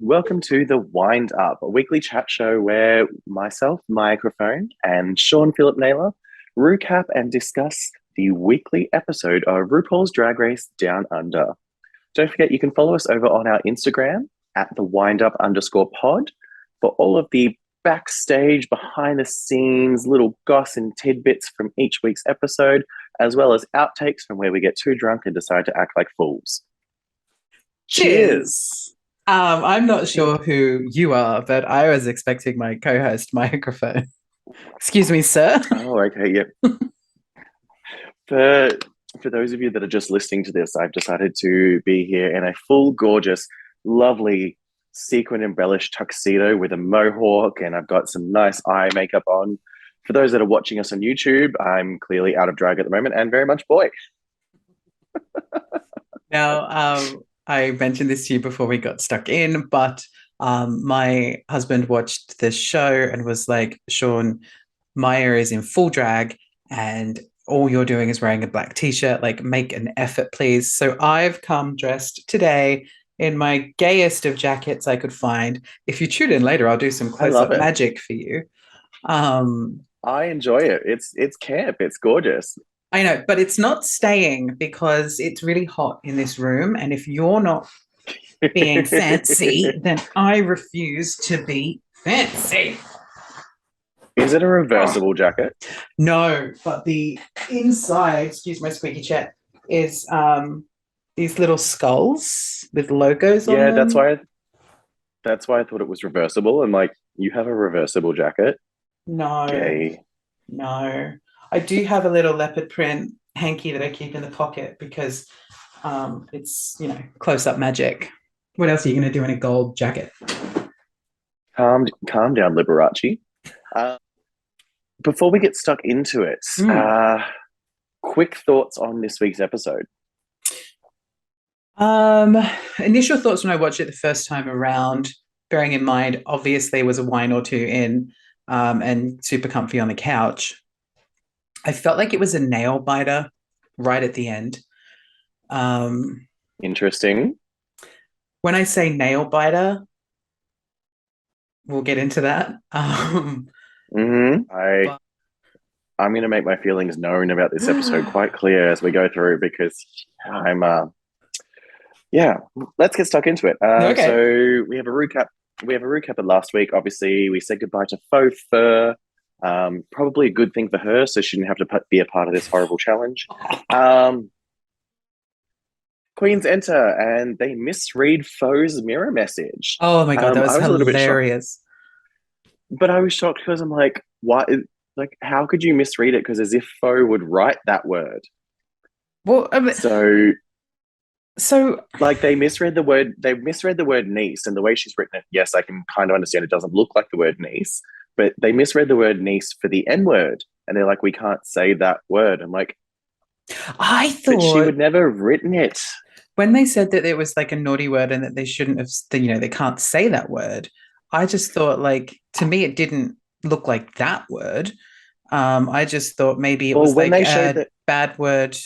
Welcome to the Wind Up, a weekly chat show where myself, Microphone, and Sean Philip Naylor recap and discuss the weekly episode of RuPaul's Drag Race Down Under. Don't forget, you can follow us over on our Instagram at the windup_pod for all of the backstage, behind the scenes, little goss and tidbits from each week's episode, as well as outtakes from where we get too drunk and decide to act like fools. Cheers! I'm not sure who you are, but I was expecting my co-host microphone. Excuse me, sir. Oh, okay, yep. For those of you that are just listening to this, I've decided to be here in a full, gorgeous, lovely, sequin-embellished tuxedo with a mohawk, and I've got some nice eye makeup on. For those that are watching us on YouTube, I'm clearly out of drag at the moment and very much boy. Now, I mentioned this to you before we got stuck in, but my husband watched this show and was like, Sean, Mya is in full drag and all you're doing is wearing a black t-shirt. Like, make an effort, please. So I've come dressed today in my gayest of jackets I could find. If you tune in later, I'll do some close-up magic for you. I enjoy it. It's camp. It's gorgeous. I know, but it's not staying because it's really hot in this room. And if you're not being fancy, then I refuse to be fancy. Is it a reversible jacket? No, but the inside, excuse my squeaky chair, is these little skulls with logos on them. Yeah, that's why I thought it was reversible. I'm like, you have a reversible jacket? No. Gay. No. I do have a little leopard print hanky that I keep in the pocket because it's, close-up magic. What else are you going to do in a gold jacket? Calm down, Liberace. Before we get stuck into it, quick thoughts on this week's episode. Initial thoughts when I watched it the first time around, bearing in mind, obviously, was a wine or two in and super comfy on the couch. I felt like it was a nail biter right at the end. Interesting. When I say nail biter, we'll get into that. I'm going to make my feelings known about this episode quite clear as we go through because I'm, let's get stuck into it. Okay. So we have a recap. We have a recap of last week. Obviously, we said goodbye to Faux Fur. Probably a good thing for her, so she didn't have to be a part of this horrible challenge. Queens enter and they misread Faux's mirror message. Oh my God, that was hilarious. But I was shocked because I'm like, what? Like, how could you misread it? Because as if Faux would write that word. Well, so like they misread the word. They misread the word niece, and the way she's written it. Yes, I can kind of understand. It doesn't look like the word niece. But they misread the word niece for the N word. And they're like, we can't say that word. I'm like, I thought she would never have written it. When they said that it was like a naughty word and that they shouldn't have, they can't say that word. I just thought, like, to me, it didn't look like that word. I just thought maybe it was like a bad word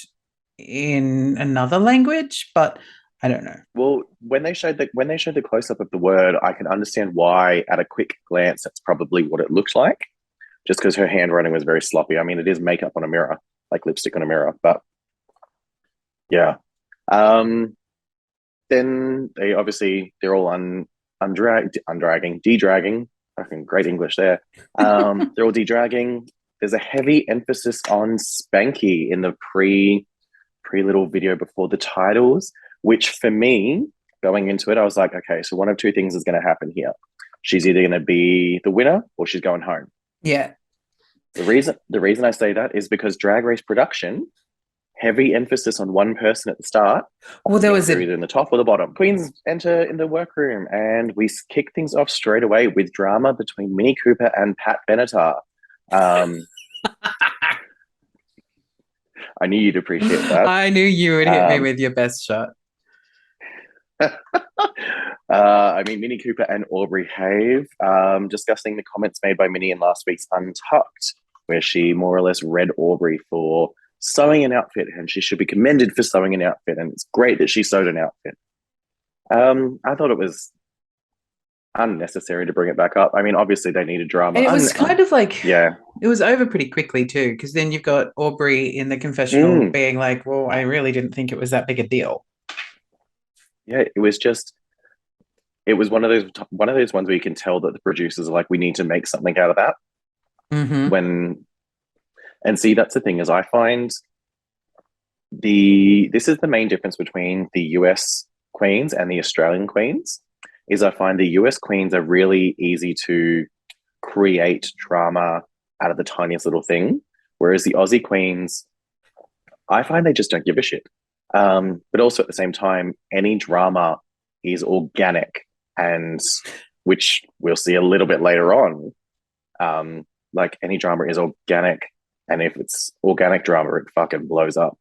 in another language, but I don't know. Well, when they showed the close-up of the word, I can understand why at a quick glance that's probably what it looked like, just because her handwriting was very sloppy. I mean, it is makeup on a mirror, like lipstick on a mirror, but yeah. Then they're all de-dragging. Fucking great English there. They're all de-dragging. There's a heavy emphasis on Spanky in the pre little video before the titles, which for me, going into it, I was like, okay, so one of two things is going to happen here. She's either going to be the winner or she's going home. Yeah. The reason I say that is because Drag Race production heavy emphasis on one person at the start. Well, there Yeah, was they're a either in the top or the bottom. Queens enter in the workroom, and we kick things off straight away with drama between Minnie Cooper and Pat Benatar. Um, I knew you'd appreciate that. I knew you would hit me Um, with your best shot. I mean, Minnie Cooper and Aubrey Have discussing the comments made by Minnie in last week's Untucked, where she more or less read Aubrey for sewing an outfit, and she should be commended for sewing an outfit, and it's great that she sewed an outfit. I thought it was unnecessary to bring it back up. I mean, obviously they needed drama. And it was kind of like Yeah. it was over pretty quickly too, because then you've got Aubrey in the confessional Mm. being like, "Well, I really didn't think it was that big a deal." Yeah, it was one of those ones where you can tell that the producers are like, we need to make something out of that. Mm-hmm. When and see, that's the thing is I find this is the main difference between the US queens and the Australian queens is I find the US queens are really easy to create drama out of the tiniest little thing, whereas the Aussie queens, I find they just don't give a shit. But also at the same time, any drama is organic, and which we'll see a little bit later on. Like any drama is organic, and if it's organic drama, it fucking blows up.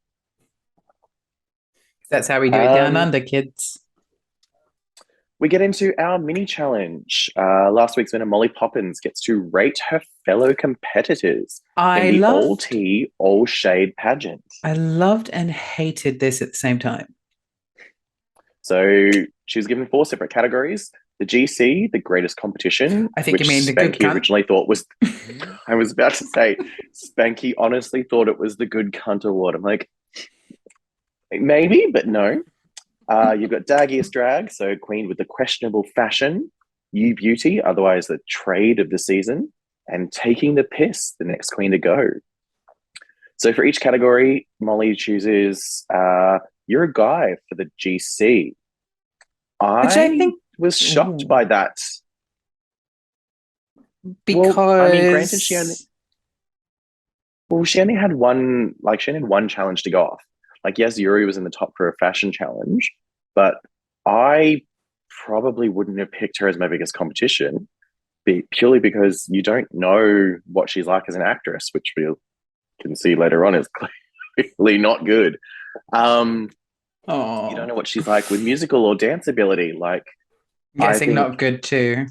That's how we do it down Um, under, kids. we get into our mini challenge. Last week's winner, Molly Poppins, gets to rate her fellow competitors in I the all loved, tea, all shade pageant. I loved and hated this at the same time. So she was given four separate categories. The GC, the greatest competition, I think you which mean the good Spanky cunt. originally thought was, I was about to say, Spanky honestly thought it was the good cunt award. I'm like, maybe, but no. You've got Daggiest Drag, so Queen with the questionable fashion, You Beauty, otherwise the trade of the season, and Taking the Piss, the next Queen to go. So for each category, Molly chooses You're a Guy for the GC. Which I I think, was shocked ooh, by that. Well, I mean, granted, because she only had one, like she only had one challenge to go off. Like, yes, Yuri was in the top for a fashion challenge, but I probably wouldn't have picked her as my biggest competition, purely because you don't know what she's like as an actress, which we can see later on is clearly not good. Um, you don't oh, know what she's like with musical or dance ability. Like, I'm I guessing think not good too.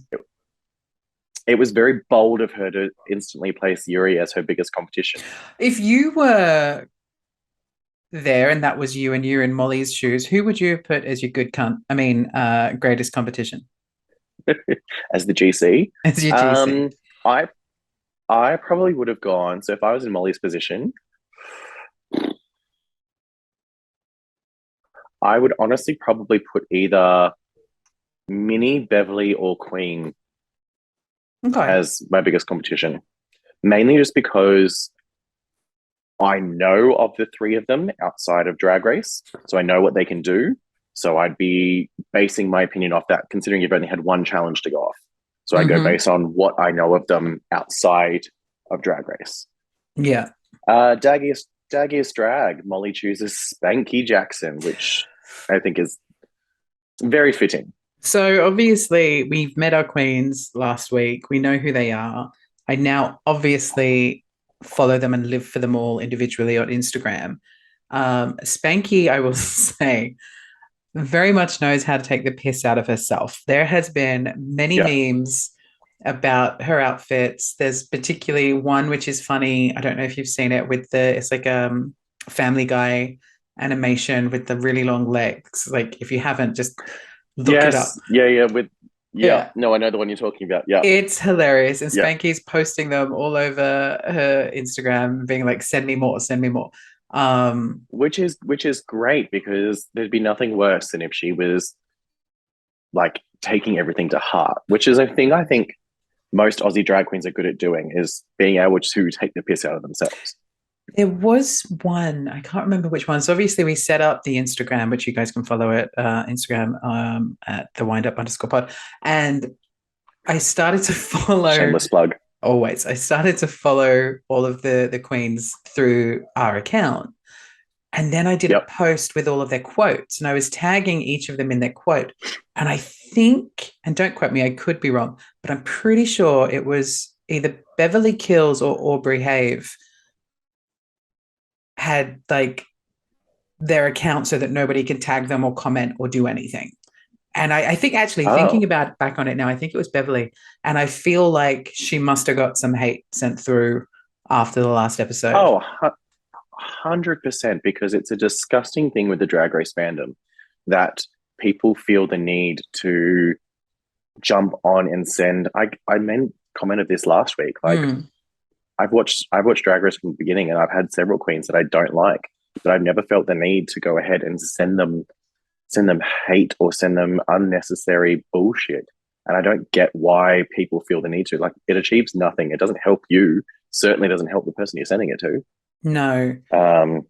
it was very bold of her to instantly place Yuri as her biggest competition. If you were there and that was you and you're in Molly's shoes, who would you have put as your good cunt? I mean, greatest competition As the GC. as your GC? Um, I I probably would have gone. So if I was in Molly's position, I would honestly probably put either Minnie, Beverly, or Queen Okay. as my biggest competition. Mainly just because I know of the three of them outside of Drag Race, so I know what they can do. So I'd be basing my opinion off that, considering you've only had one challenge to go off. So I go Mm-hmm. based on what I know of them outside of Drag Race. Yeah. Daggiest Drag, Molly chooses Spanky Jackson, which I think is very fitting. So obviously we've met our queens last week. We know who they are. I now obviously follow them and live for them all individually on Instagram. Spanky, I will say, very much knows how to take the piss out of herself. There has been many Yeah. memes about her outfits. There's particularly one which is funny. I don't know if you've seen it with it's like Family Guy animation with the really long legs. Like if you haven't, just look it up. Yes. Yeah. Yeah. Yeah. Yeah. No, I know the one you're talking about. Yeah. It's hilarious. And Yeah. Spanky's posting them all over her Instagram, being like, send me more, send me more. Which is great because there'd be nothing worse than if she was like taking everything to heart, which is a thing I think most Aussie drag queens are good at doing is being able to take the piss out of themselves. There was one, I can't remember which one. So obviously we set up the Instagram, which you guys can follow it, Instagram at the wind up underscore pod. And I started to follow Shameless plug. always. I started to follow all of the queens through our account. And then I did a Yep. post with all of their quotes and I was tagging each of them in their quote. And I think, and don't quote me, I could be wrong, but I'm pretty sure it was either Beverly Kills or Aubrey Have had like their account so that nobody can tag them or comment or do anything. And I think actually thinking Oh. about back on it now, I think it was Beverly. And I feel like she must have got some hate sent through after the last episode. Oh, 100%, because it's a disgusting thing with the Drag Race fandom that people feel the need to jump on and send. I commented this last week. Like, Mm. I've watched Drag Race from the beginning, and I've had several queens that I don't like, but I've never felt the need to go ahead and send them hate or send them unnecessary bullshit. And I don't get why people feel the need to. Like, it achieves nothing. It doesn't help you. Certainly doesn't help the person you're sending it to. No. Um,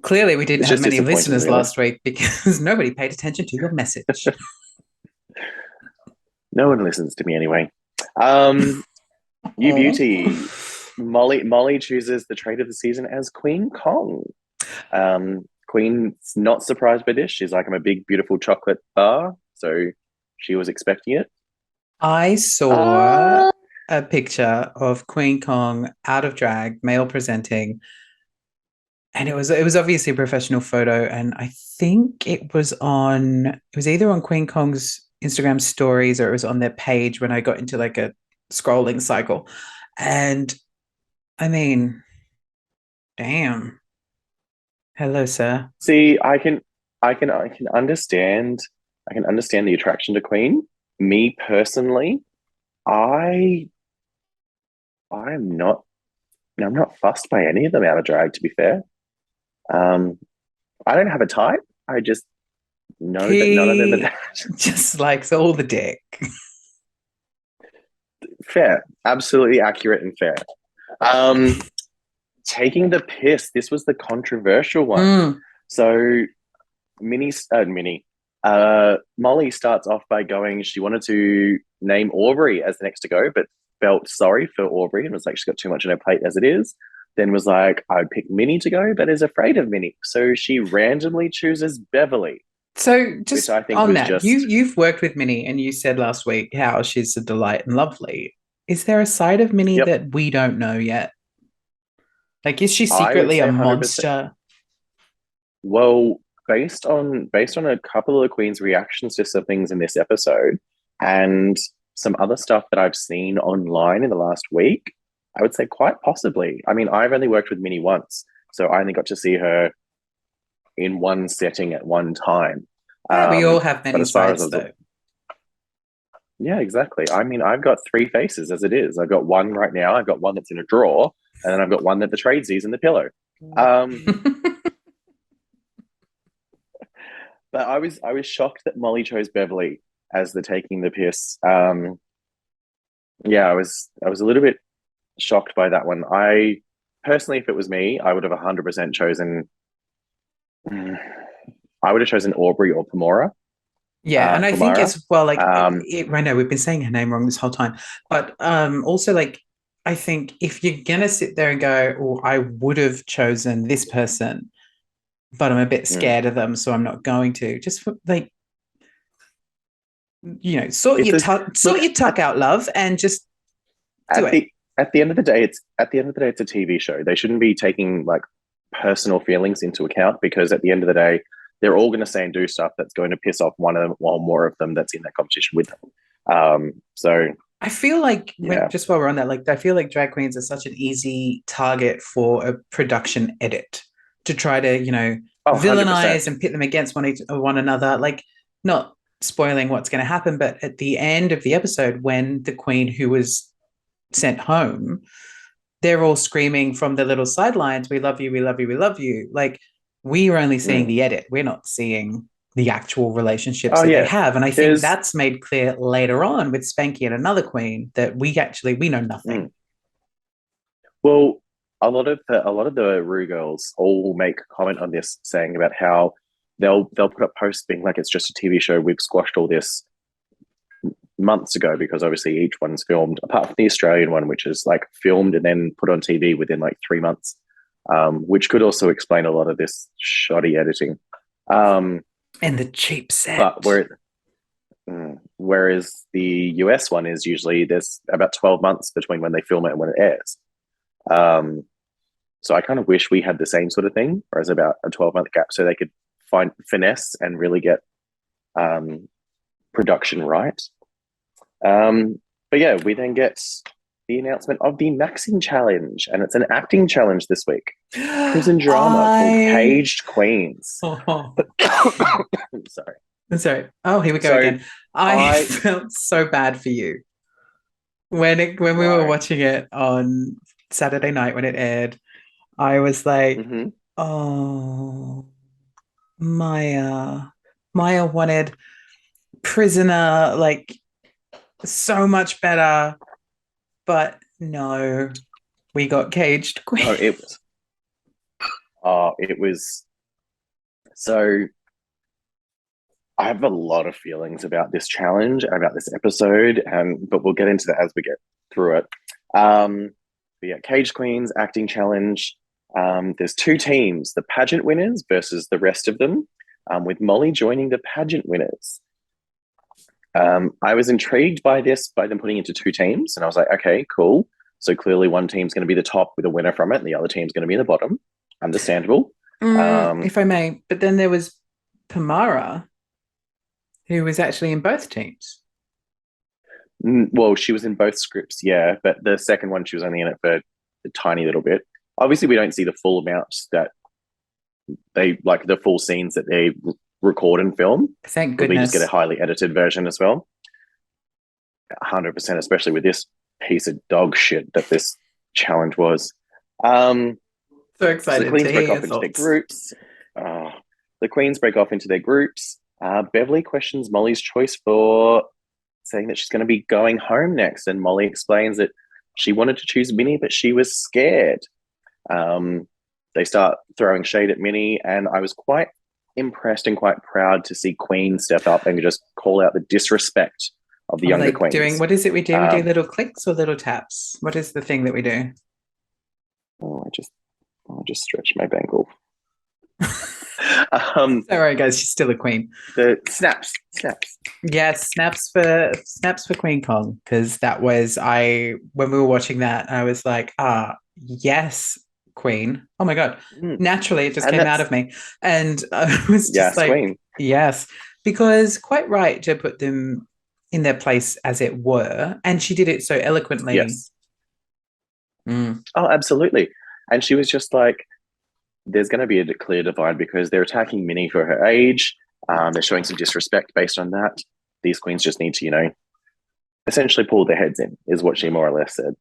Clearly, we didn't it's have just many disappointing, listeners really. last week because nobody paid attention to your message. No one listens to me anyway. Um, you beauty. Molly chooses the trait of the season as Queen Kong. Queen's not surprised by this. She's like, I'm a big, beautiful chocolate bar. So she was expecting it. I saw Uh, a picture of Queen Kong out of drag, male presenting, and it was obviously a professional photo. And I think it was either on Queen Kong's Instagram stories or it was on their page when I got into like a scrolling cycle. And I mean, damn. Hello, sir. see, I can understand, the attraction to Queen. Me personally, I, I'm not, I'm not fussed by any of them out of drag. To be fair, um, I don't have a type. I just know that none of them are He that. just likes all the dick. Fair, absolutely accurate and fair. Um, Taking the piss. This was the controversial one. Mm. So Minnie, Molly starts off by going. She wanted to name Aubrey as the next to go, but felt sorry for Aubrey and was like, she's got too much on her plate as it is. Then was like, I'd pick Minnie to go, but is afraid of Minnie, so she randomly chooses Beverly, So which just I think on was that, you just. you've worked with Minnie and you said last week how she's a delight and lovely. Is there a side of Minnie Yep. that we don't know yet? Like, is she I would secretly say a 100%. monster? Well, based on a couple of the Queen's reactions to some things in this episode, and some other stuff that I've seen online in the last week, I would say quite possibly. I mean, I've only worked with Minnie once, so I only got to see her in one setting at one time. Yeah, we all have But many as far as I sides was, though. yeah, exactly. I mean, I've got three faces as it is. I've got one right now. I've got one that's in a drawer, and then I've got one that the trade sees in the pillow. Um, but I was shocked that Molly chose Beverly as the taking the piss. Yeah, I was a little bit shocked by that one. I personally, if it was me, I would have 100% chosen. I would have chosen Aubrey or Pomora. Yeah, and I think Pomara. as well, like Um, I know we've been saying her name wrong this whole time, but also like I think if you're gonna sit there and go, "Oh, I would have chosen this person," but I'm a bit mm. scared of them, so I'm not going to. Just like It's a sort look your tuck out, love, and just do at it. the end of the day. It's a TV show. They shouldn't be taking like personal feelings into account, because at the end of the day, they're all going to say and do stuff that's going to piss off one of them or more of them that's in that competition with them. So I feel like when yeah, just while we're on that, like I feel like drag queens are such an easy target for a production edit to try to, oh, 100%. villainize and pit them against one another. Like, not spoiling what's going to happen, but at the end of the episode, when the queen who was sent home, they're all screaming from the little sidelines, "We love you, we love you, we love you." Like, we are only seeing Mm. the edit. We're not seeing the actual relationships Oh that they yeah, have. And I think there's that's made clear later on with Spanky and another queen that we know nothing. mm. Well, a lot of the Rue girls all make comment on this, saying about how they'll put up posts being like, it's just a TV show. We've squashed all this months ago, because obviously each one's filmed, apart from the Australian one, which is like filmed and then put on TV within like 3 months. which could also explain a lot of this shoddy editing. Um, And the cheap set. but whereas the US one is usually there's about 12 months between when they film it and when it airs. So I kind of wish we had the same sort of thing, whereas about a 12-month gap, so they could find finesse and really get production right. But yeah, we then get the announcement of the Maxing Challenge, and it's an acting challenge this week. Prison drama called Caged Queens. Oh. Sorry. Sorry. Oh, here we go again. I felt so bad for you when we were watching it on Saturday night when it aired. I was like, oh, Mya wanted Prisoner like so much better, but no, we got Caged Queen. No, it was so. I have a lot of feelings about this challenge, about this episode, but we'll get into that as we get through it. Yeah, Caged Queens acting challenge. There's two teams: the pageant winners versus the rest of them, with Molly joining the pageant winners. I was intrigued by them putting into two teams, and I was like, okay, cool. So clearly one team's going to be the top with a winner from it, and the other team's going to be the bottom. Understandable. If I may. But then there was Pamara, who was actually in both teams. Well, she was in both scripts, yeah, but the second one, she was only in it for a tiny little bit. Obviously, we don't see the full amount that they like the full scenes that they record and film. Thank goodness. We just get a highly edited version as well. 100%, especially with this piece of dog shit that this challenge was. So excited. So the queens break off into their groups. The queens break off into their groups. Beverly questions Molly's choice for saying that she's going to be going home next, and Molly explains that she wanted to choose Minnie, but she was scared. They start throwing shade at Minnie, and I was quite impressed and quite proud to see Queen step up and just call out the disrespect of the younger queens. What is it we do? We do little clicks or little taps? What is the thing that we do? I'll just stretch my ankle. Sorry, guys, she's still a queen. The snaps. Yes, snaps for Queen Kong, because that was when we were watching that, I was like, yes, Queen. Oh my god, naturally it just came out of me, and I was just like, Queen. Yes, because quite right to put them in their place, as it were, and she did it so eloquently. Yes. Oh, absolutely. And she was just like, there's going to be a clear divide because they're attacking Minnie for her age. They're showing some disrespect based on that. These queens just need to, essentially pull their heads in, is what she more or less said.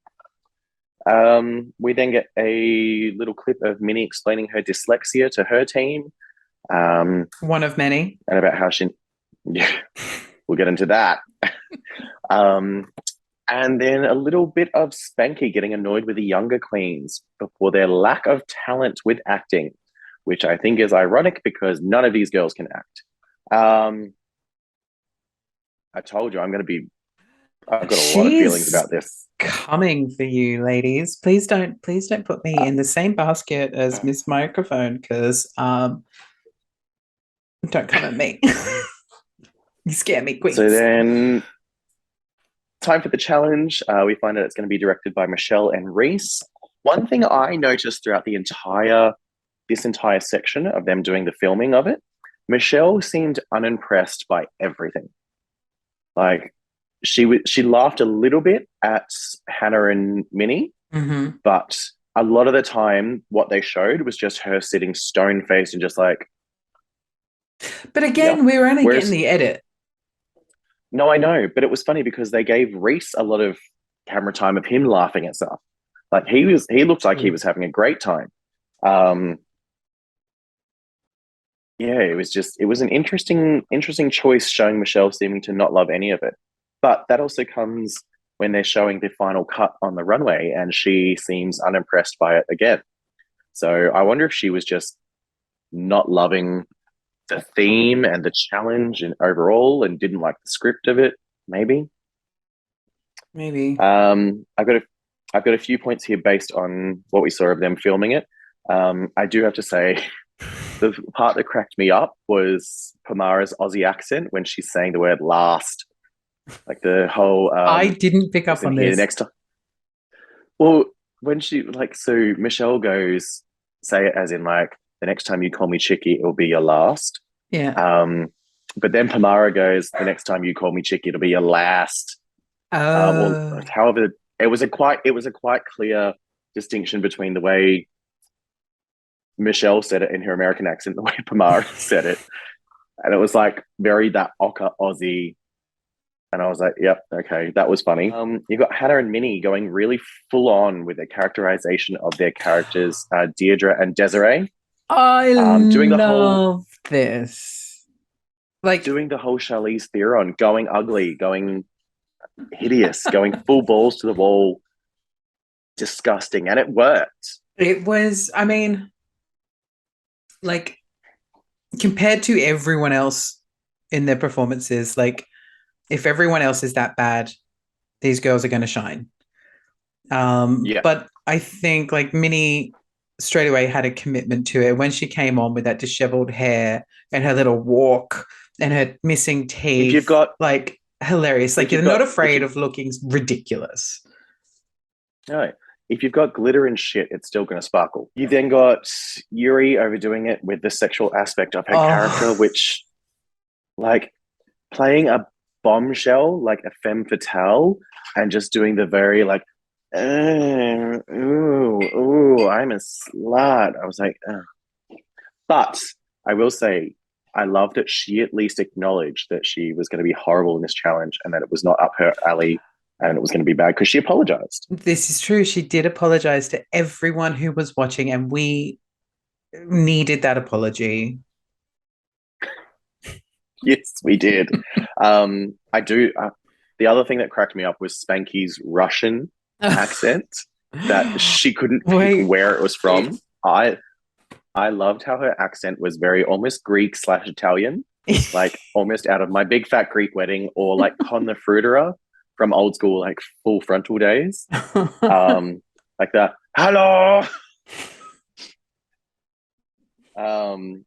We then get a little clip of Minnie explaining her dyslexia to her team. One of many. And about how we'll get into that. And then a little bit of Spanky getting annoyed with the younger queens for their lack of talent with acting, which I think is ironic because none of these girls can act. I told you I've got a lot of feelings about this. Coming for you, ladies. Please don't put me in the same basket as Miss Microphone, because don't come at me. You scare me, queens. So then, time for the challenge. We find out it's going to be directed by Michelle and Reese. One thing I noticed throughout this entire section of them doing the filming of it, Michelle seemed unimpressed by everything. Like she laughed a little bit at Hannah and Minnie, but a lot of the time, what they showed was just her sitting stone faced and just like. But again, we were only getting the edit. No, I know, but it was funny because they gave Reese a lot of camera time of him laughing at stuff. Like he looked like he was having a great time. Yeah, it was an interesting choice, showing Michelle seeming to not love any of it. But that also comes when they're showing the final cut on the runway, and she seems unimpressed by it again. So I wonder if she was just not loving the theme and the challenge and overall, and didn't like the script of it. Maybe. I've got a few points here based on what we saw of them filming it. I do have to say, the part that cracked me up was Pomara's Aussie accent when she's saying the word last. Like the whole I didn't pick up listen on here, this. next time. Well, when she like so Michelle goes, say it as in like the next time you call me Chicky, it'll be your last. Yeah. Um, but then Pomara goes, the next time you call me Chicky, it'll be your last. Or Oh, however, it was a quite clear distinction between the way Michelle said it in her American accent, the way Pomara said it, and it was like very that ochre Aussie. And I was like, yep, okay, that was funny. You got Hannah and Minnie going really full on with the characterization of their characters, Deirdre and Desiree, I doing the whole love this. Like, doing the whole Charlize Theron, going ugly, going hideous, going full balls to the wall, disgusting, and it worked. it was, I mean, like, compared to everyone else in their performances, like, if everyone else is that bad, these girls are going to shine. Yeah. But I think like Minnie straight away had a commitment to it when she came on with that disheveled hair and her little walk and her missing If you've teeth, got like hilarious. Like if you've you're not got afraid of looking ridiculous. no, if you've got glitter and shit, it's still going to sparkle. You then got Yuri overdoing it with the sexual aspect of her character, Oh, which, like, playing a bombshell, like a femme fatale, and just doing the very, like, ooh, I'm a slut. I was like, ugh. But I will say, I love that she at least acknowledged that she was going to be horrible in this challenge and that it was not up her alley and it was going to be bad because she apologized. this is true. She did apologize to everyone who was watching, and we needed that apology. Yes, we did. I do. The other thing that cracked me up was Spanky's Russian accent that she couldn't pick Wait, where it was from. I loved how her accent was very almost Greek slash Italian, like almost out of My Big Fat Greek Wedding or like Con the Fruiterer from old school, like Full Frontal days. Like the hello. Um,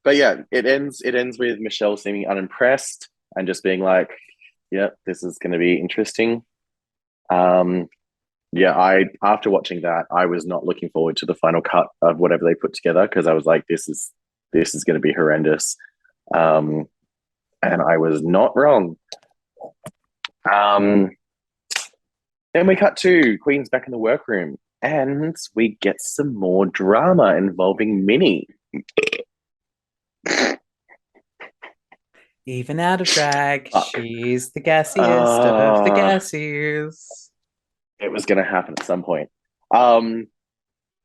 but yeah, it ends with Michelle seeming unimpressed and just being like, "Yeah, this is going to be interesting." Um, yeah, I after watching that, I was not looking forward to the final cut of whatever they put together because I was like, this is going to be horrendous, um, and I was not wrong. Um, then we cut to Queen's back in the workroom, and we get some more drama involving Minnie. Even out of drag, Fuck. she's the gassiest of the Uh, gassies. it was going to happen at some point. Um,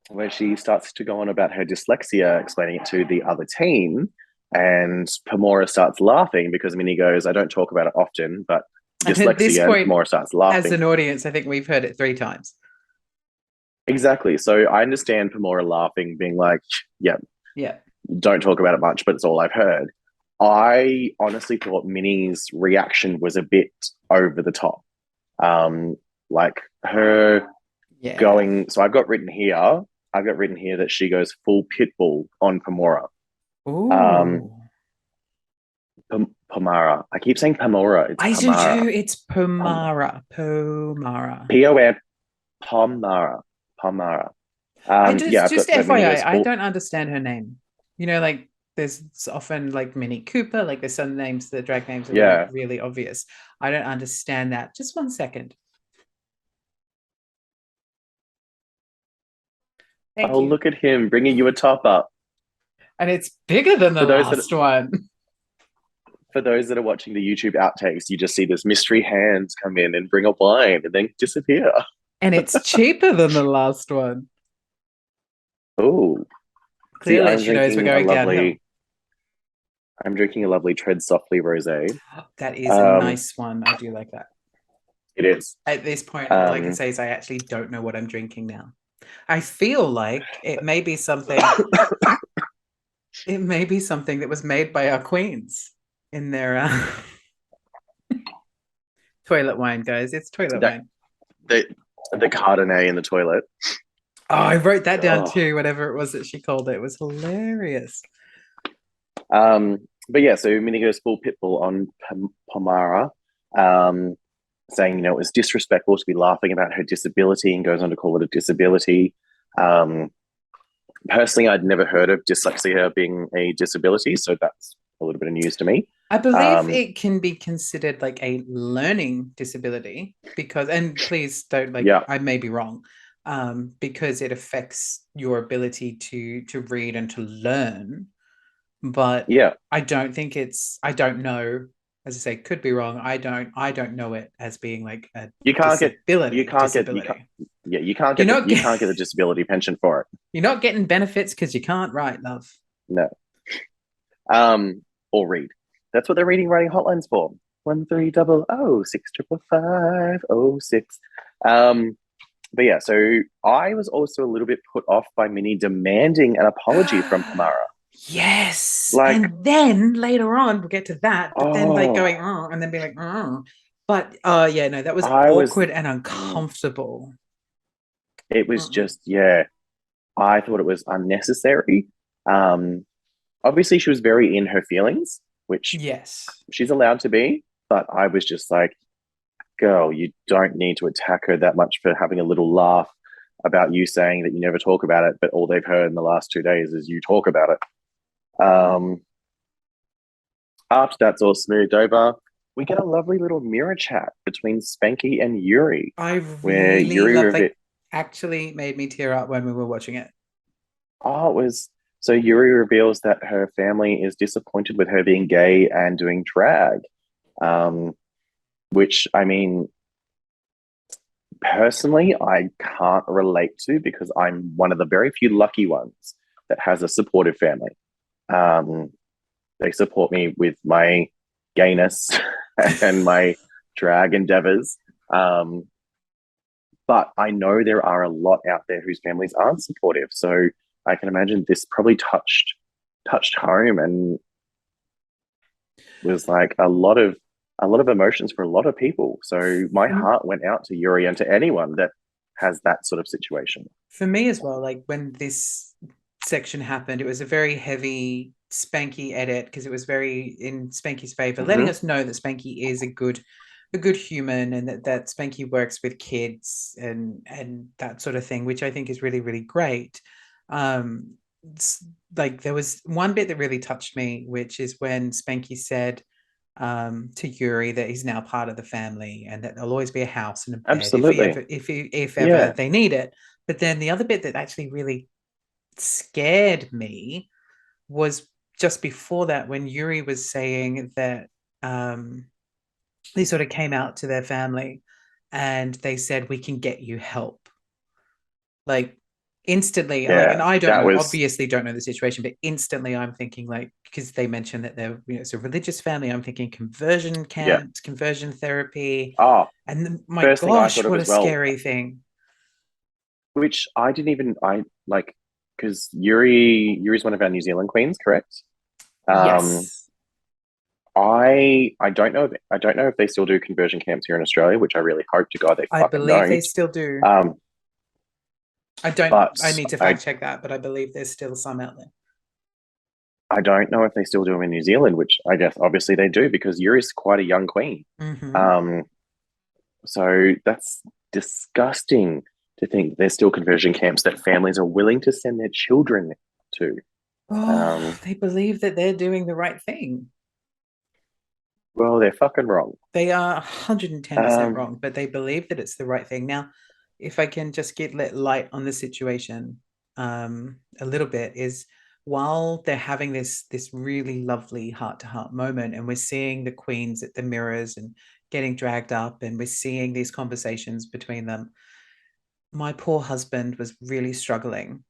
where she starts to go on about her dyslexia, explaining it to the other team. And Pamora starts laughing because Minnie goes, I don't talk about it often, but And at this dyslexia. And point, Pamora starts as laughing. an audience, I think we've heard it 3 times. Exactly. So I understand Pamora laughing, being like, yeah, Yeah. don't talk about it much, but it's all I've heard. I honestly thought Minnie's reaction was a bit over the top. Like her Yeah. going, so I've got written here that she goes full pitbull on Pamora. Um, Ooh. Pomara. I keep saying Pamora. It's I do Pomara. too. It's Pomara. Pomara. Pomara. Pomara. Pomara. I Yeah, I've just got so Minnie FYI, goes I full. don't understand her name. You know, like there's often like Minnie Cooper, like there's some names, the drag names are really, Yeah. really obvious. I don't understand that. Just 1 second. Thank Oh, you. look at him bringing you a top up. And it's bigger than the For those that last one. for those that are watching the YouTube outtakes, you just see this mystery hands come in and bring a wine and then disappear. And it's cheaper than the last one. Oh, see, Clearly, she knows we're going downhill. I'm drinking a lovely Tread Softly rosé. That is a Um, nice one. I do like that. it is. At this point, all I can Um, say is I actually don't know what I'm drinking now. I feel like it may be something. It may be something that was made by our queens in their toilet wine, guys. It's toilet that wine. the the Cardonet in the toilet. I wrote that down Oh. too, whatever it was that she called it. It was hilarious. But yeah, so Minnie goes full pitbull on Pomara, um, saying, it was disrespectful to be laughing about her disability and goes on to call it a disability. Um, Personally, I'd never heard of dyslexia being a disability, so that's a little bit of news to me. I believe Um, it can be considered like a learning disability because, and please don't yeah, I may be wrong, because it affects your ability to read and to learn. But yeah, I don't know, as I say, could be wrong. I don't know it as being like a you can't get, you can't, disability. yeah, You're not you can't get the disability pension for it. you're not getting benefits because you can't write, love. No. Um, or read. That's what they're reading writing hotlines for. 1300 655 06. Um, but yeah, so I was also a little bit put off by Minnie demanding an apology from Pamara. Yes. Like, And then later on, we'll get to that, but then like oh, going, oh, and then being like, oh. But yeah, no, that was I was, awkward and mm, uncomfortable. it was Mm-mm. just, yeah, I thought it was unnecessary. Um, Obviously, she was very in her feelings, which Yes. she's allowed to be, but I was just like, girl, you don't need to attack her that much for having a little laugh about you saying that you never talk about it, but all they've heard in the last 2 days is you talk about it. After that's all smoothed over, we get a lovely little mirror chat between Spanky and Yuri, I where really Yuri love reveals, actually made me tear up when we were watching it. oh, it was so Yuri reveals that her family is disappointed with her being gay and doing drag. Um, which I mean, personally, I can't relate to because I'm one of the very few lucky ones that has a supportive family. Um, they support me with my gayness and my drag endeavors. Um, but I know there are a lot out there whose families aren't supportive. So I can imagine this probably touched home and was like a lot of emotions for a lot of people. So my heart went out to Yuri and to anyone that has that sort of situation. For me as well, like when this section happened, it was a very heavy Spanky edit because it was very in Spanky's favor, letting Mm-hmm. us know that Spanky is a good human and that Spanky works with kids and that sort of thing, which I think is really, really great. Um, like there was one bit that really touched me, which is when Spanky said to Yuri that he's now part of the family and that there'll always be a house and a bed Absolutely. if ever Yeah. they need it. But then the other bit that actually really scared me was just before that when Yuri was saying that um, they sort of came out to their family and they said we can get you help. Like instantly, like, and Yeah. I don't That know, was, obviously don't know the situation, but instantly I'm thinking like because they mentioned that they're it's a religious family, I'm thinking conversion yeah. camps, conversion therapy, Oh, and my first thing I gosh, thought of what a as well, scary thing. which I didn't even, I like, because Yuri's one of our New Zealand queens, correct? Um, Yes, I don't know I don't know if they still do conversion camps here in Australia, which I really hope to God they I fucking believe they don't. still do. Um, but I need to I fact check that, but I believe there's still some out there. I don't know if they still do them in New Zealand, which I guess obviously they do because Yuri's quite a young queen. Mm-hmm. Um, so that's disgusting to think there's still conversion camps that families are willing to send their children to. Oh, Um, they believe that they're doing the right thing. well, they're fucking wrong. They are 110% Um, wrong, but they believe that it's the right thing. Now, if I can just get let light on the situation a little bit, is while they're having this really lovely heart to heart moment, and we're seeing the queens at the mirrors and getting dragged up, and we're seeing these conversations between them. My poor husband was really struggling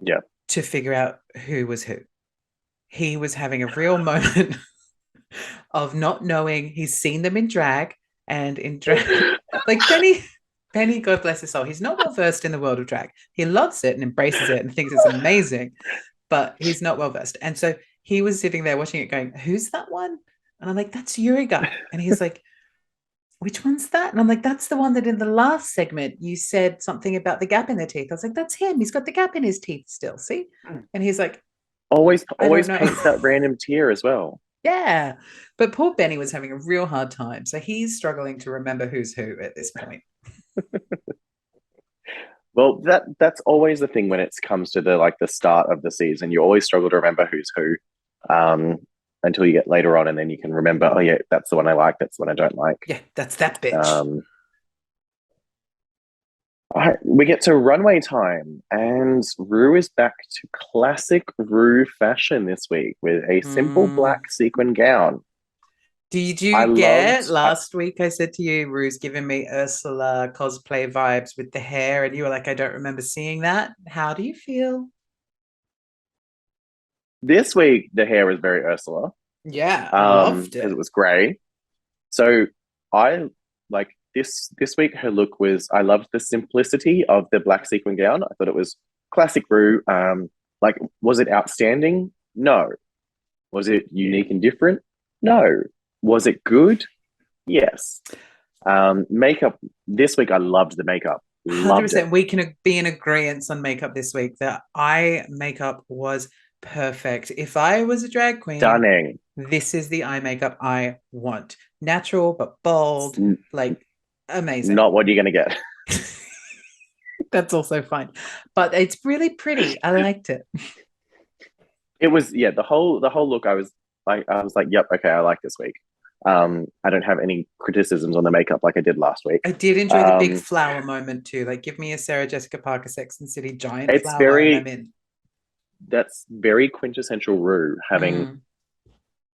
yeah, to figure out who was who. He was having a real moment of not knowing. He's seen them in drag and in drag, like Benny, God bless his soul. He's not well versed in the world of drag. He loves it and embraces it and thinks it's amazing, but he's not well versed. And so he was sitting there watching it, going, "Who's that one?" And I'm like, "That's Yuri guy." And he's like, which one's that? And I'm like, that's the one that in the last segment you said something about the gap in the teeth. I was like, that's him. He's got the gap in his teeth still. See? And he's like, Always, I don't always know. paints that random tear as well. Yeah. But poor Benny was having a real hard time. So he's struggling to remember who's who at this point. Well, that's always the thing when it comes to the start of the season. You always struggle to remember who's who, um, until you get later on, and then you can remember. Oh yeah, that's the one I like. That's the one I don't like. Yeah, that's that bitch. Um, we get to runway time, and Rue is back to classic Rue fashion this week with a simple Mm. black sequin gown. Did I you get loved. last week? I said to you, Rue's giving me Ursula cosplay vibes with the hair, and you were like, I don't remember seeing that. How do you feel? This week the hair was very Ursula, Yeah, I loved because it. it was grey. So I like this week. Her look was. I loved the simplicity of the black sequin gown. I thought it was classic Rue. Like, was it outstanding? No. Was it unique and different? No. Was it good? Yes. Makeup this week. I loved the makeup. Loved it. 100%. We can be in agreement on makeup this week. The eye makeup was perfect. If I was a drag queen, Stunning. this is the eye makeup I want. Natural but bold, like amazing. Not what you're gonna get. That's also fine. But it's really pretty. I liked it. It was, yeah, the whole look. I was like, yep, okay, I like this week. I don't have any criticisms on the makeup like I did last week. I did enjoy the big Um, flower moment too. Like, give me a Sarah Jessica Parker Sex and City giant it's flower, and I'm very in. That's very quintessential Rue, having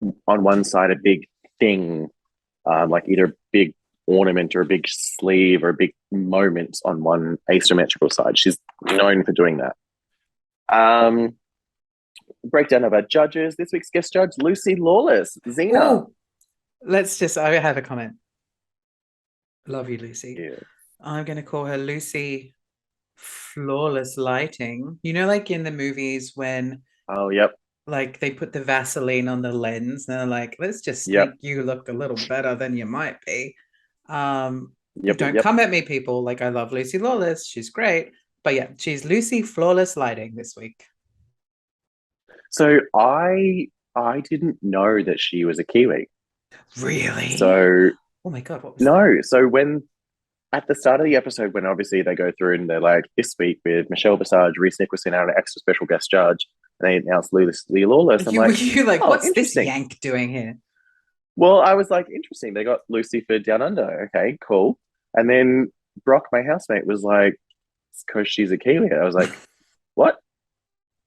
Mm. on one side a big thing, like either a big ornament or a big sleeve or a big moment on one asymmetrical side. She's known for doing that. Um, Breakdown of our judges. This week's guest judge, Lucy Lawless, Xena. Oh, let's just, I have a comment. Love you, Lucy. Yeah. I'm going to call her Lucy Flawless Lighting. You know, like in the movies when Oh, yep, like they put the Vaseline on the lens and they're like, let's just make yep, you look a little better than you might be. Um, yep, yep, don't yep. come at me, people. Like, I love Lucy Lawless. She's great. But yeah, she's Lucy Flawless Lighting this week. So I didn't know that she was a Kiwi. Really? So Oh my God, what was that? no. So when at the start of the episode, when obviously they go through and they're like, this week with Michelle Visage, Reese Nicholson, and an extra special guest judge, and they announced Lee Lawless, I'm Were like, you like, oh, what's this interesting. yank doing here? Well, I was like, interesting. They got Lucy for Down Under. Okay, cool. And then Brock, my housemate, was like, it's because she's a Kiwi. I was like, what?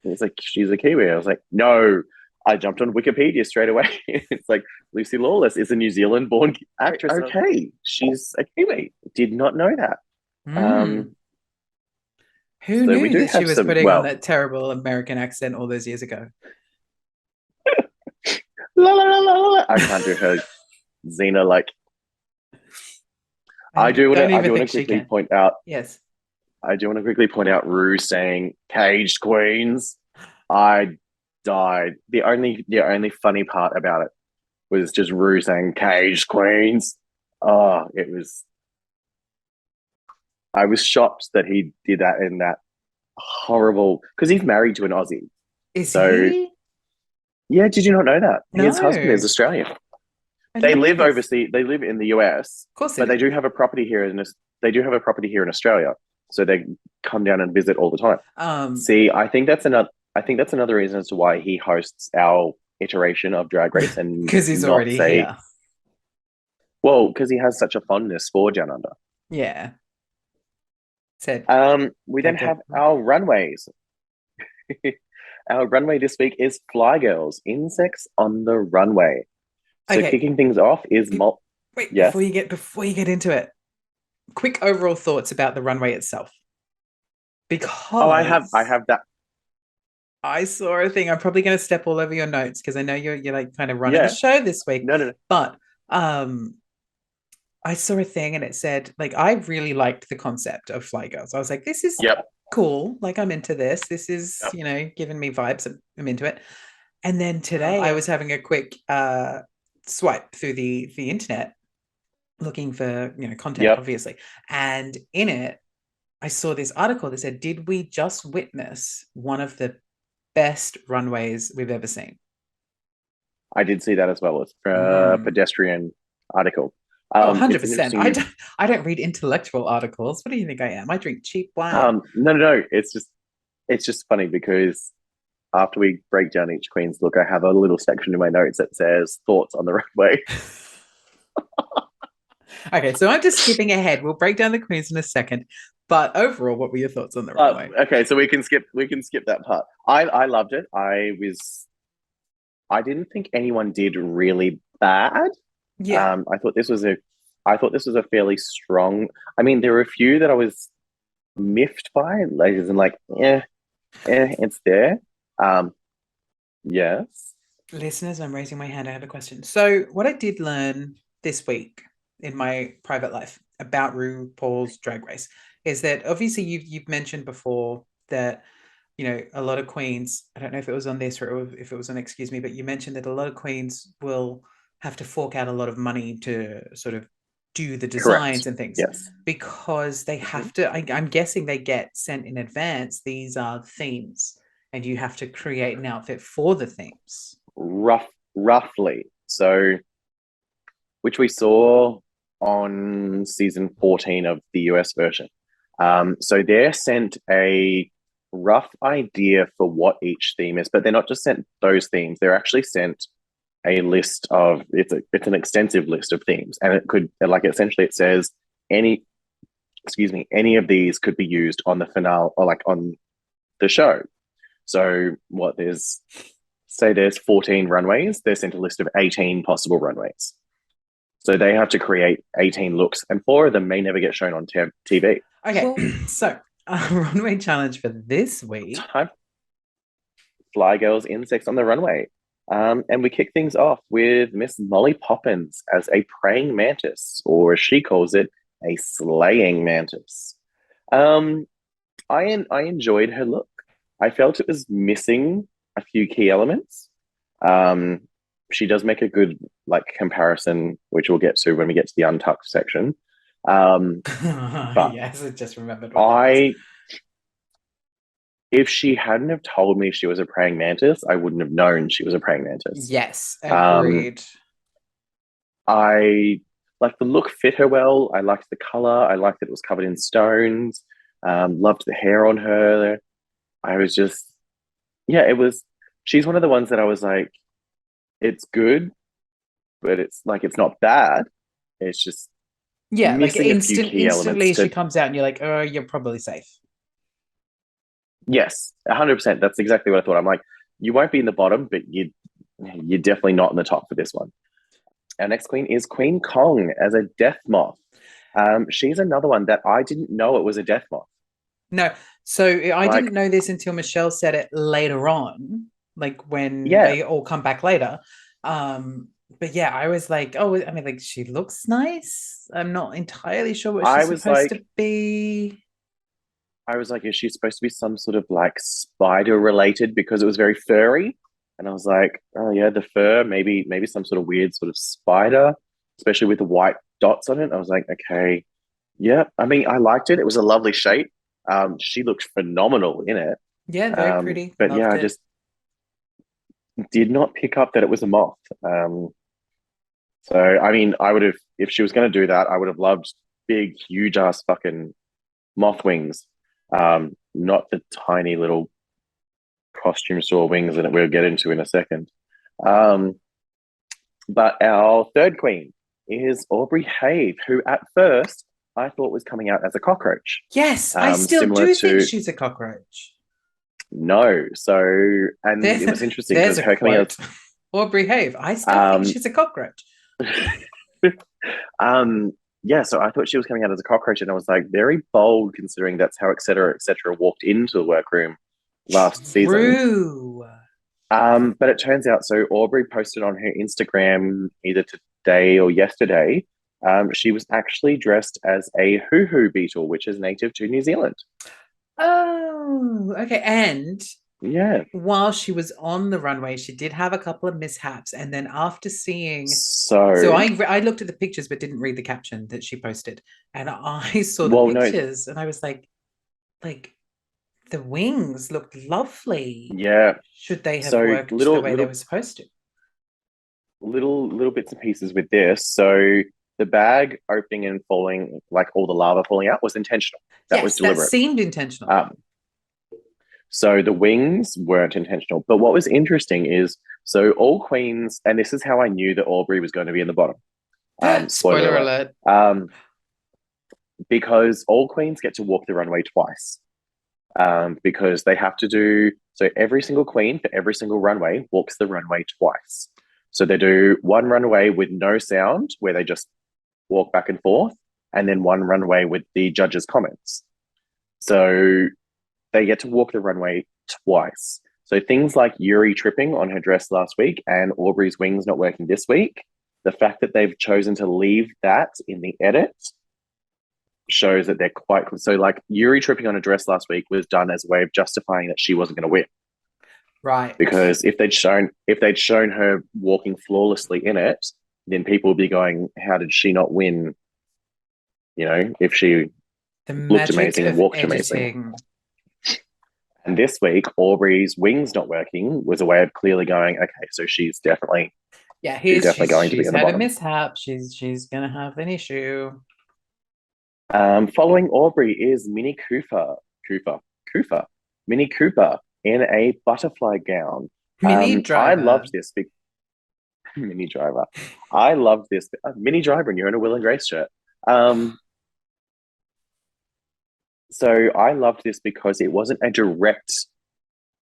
And it's like, she's a Kiwi. I was like, no. I jumped on Wikipedia straight away. It's like, Lucy Lawless is a New Zealand born actress. Okay, she's a Kiwi. Did not know that. Mm. Um, Who so we knew do that she have was some, putting on well, that terrible American accent all those years ago? la, la, la, la, la. I can't do her Xena like. I don't I even do want to think she quickly can. point out Yes. Rue saying "caged queens." I died. The only funny part about it was just Rue saying "caged queens." Oh, it was. I was shocked that he did that in that horrible, because he's married to an Aussie. Is So he? yeah, did you not know that his husband is No, Australian? I They didn't know live this. overseas. They live in the US, Of course they but they do. do have a property here in Australia. So they come down and visit all the time. Um, See, I think that's another reason as to why he hosts our iteration of Drag Race and because he's not already say, here. well, because he has such a fondness for Down Under. Yeah. Said We then like a have our runways. Our runway this week is Fly Girls, Insects on the Runway. So okay. kicking things off is Wait, Yes. before you get into it, quick overall thoughts about the runway itself. Oh, I Because have that. I saw a thing. I'm probably going to step all over your notes because I know you're like kind of running the Yeah. show this week. No, no, no. But I saw a thing and it said like I really liked the concept of Fly Girls. I was like, this is Yep. cool. Like I'm into this. This is Yep. giving me vibes. I'm into it. And then today I was having a quick swipe through the internet, looking for, content, Yep. obviously. And in it, I saw this article that said, did we just witness one of the best runways we've ever seen? I did see that as well. It's a Mm. pedestrian article. Oh, It's 100%. interesting. I don't read intellectual articles. What do you think I am? I drink cheap wine. No, no, no. It's just funny because after we break down each queen's look, I have a little section in my notes that says thoughts on the runway. Okay, so I'm just skipping ahead. We'll break down the queens in a second. But overall, what were your thoughts on the runway? Okay, so we can skip that part. I loved it. I didn't think anyone did really bad. Yeah. I thought this was a fairly strong. I mean, there were a few that I was miffed by, like as in like, it's there. Um, yes, Listeners, I'm raising my hand. I have a question. So, what I did learn this week in my private life about RuPaul's Drag Race is that obviously you've mentioned before that a lot of queens. I don't know if it was on this or if it was on Excuse Me, but you mentioned that a lot of queens will have to fork out a lot of money to sort of do the correct. designs and things Yes, because they Mhm. have to. I'm guessing they get sent in advance. These are themes, and you have to create an outfit for the themes. Roughly. So, which we saw on season 14 of the US version. So they're sent a rough idea for what each theme is, but they're not just sent those themes. They're actually sent a list of it's an extensive list of themes, and it could like essentially it says any any of these could be used on the finale or like on the show. So what there's 14 runways. They're sent a list of 18 possible runways. So they have to create 18 looks, and four of them may never get shown on TV. Okay, so runway challenge for this week. Time Fly Girls insects on the runway. And we kick things off with Miss Molly Poppins as a praying mantis, or as she calls it, a slaying mantis. Um, I enjoyed her look. I felt it was missing a few key elements. Um, she does make a good like comparison, which we'll get to when we get to the untucked section. But Yes, I just remembered what that was. I, if she hadn't have told me she was a praying mantis, I wouldn't have known she was a praying mantis. Yes, Um, agreed. I like the look fit her well. I liked the color. I liked that it was covered in stones. Loved the hair on her. I was just, yeah, it was. She's one of the ones that I was like, it's good, but it's like it's not bad. It's just Yeah, like missing a few key elements instantly she to. comes out and you're like, oh, you're probably safe. Yes, 100%. That's exactly what I thought. I'm like, you won't be in the bottom, but you're definitely not in the top for this one. Our next queen is Queen Kong as a death moth. She's another one that I didn't know it was a death moth. No, so I didn't Like, know this until Michelle said it later on, like when yeah, they all come back later. But yeah, I was like, oh, I mean, like she looks nice. I'm not entirely sure what I she's was supposed to like, be. is she supposed to be some sort of like spider related because it was very furry? And I was like, oh yeah, the fur, maybe some sort of weird sort of spider, especially with the white dots on it. I was like, okay, yeah. I mean, I liked it. It was a lovely shape. She looked phenomenal in it. Yeah, very pretty. But yeah, Loved I it. just did not pick up that it was a moth. So I mean, I would have if she was going to do that, I would have loved big, huge ass fucking moth wings, not the tiny little costume store wings that we'll get into in a second. Um, but our third queen is Aubrey Have, who at first I thought was coming out as a cockroach, Yes, I still similar do think to she's a cockroach. no. So, and There's it was interesting there's because a her coming out quote. Aubrey Have. I still think as she's a cockroach. yeah, so I thought she was coming out as a cockroach, and I was like, very bold considering that's how et cetera, walked into the workroom last season. True. But it turns out, so Aubrey posted on her Instagram either today or yesterday, she was actually dressed as a hoo-hoo beetle, which is native to New Zealand. Oh, okay. And Yeah. while she was on the runway, she did have a couple of mishaps. And then after seeing, so So, I looked at the pictures but didn't read the caption that she posted. And I saw the well, no, pictures and I was like, the wings looked lovely. yeah. Should they have So worked the way they were supposed to? little bits and pieces with this. So the bag opening and falling, like all the lava falling out, was intentional. That was Yes, that deliberate. seemed intentional. Um, so the wings weren't intentional. But what was interesting is, so all queens, and this is how I knew that Aubrey was going to be in the bottom. Spoiler Spoiler alert. alert. Because all queens get to walk the runway twice. Because they have to do so every single queen for every single runway walks the runway twice. So they do one runway with no sound where they just walk back and forth, and then one runway with the judges' comments. So they get to walk the runway twice. So things like Yuri tripping on her dress last week and Aubrey's wings not working this week, the fact that they've chosen to leave that in the edit shows that they're quite so like Yuri tripping on a dress last week was done as a way of justifying that she wasn't going to win. Right. Because if they'd shown her walking flawlessly in it, then people would be going, how did she not win? If she The looked magic amazing and of walked amazing. editing. And this week, Aubrey's wings not working was a way of clearly going, okay, so she's definitely going to be She's in the had a bottom. mishap. She's gonna have an issue. Following Aubrey is Cooper, Minnie Cooper in a butterfly gown. Mini I driver. loved this Mini driver. I loved this Mini driver, and you're in a Will and Grace shirt. Um, so I loved this because it wasn't a direct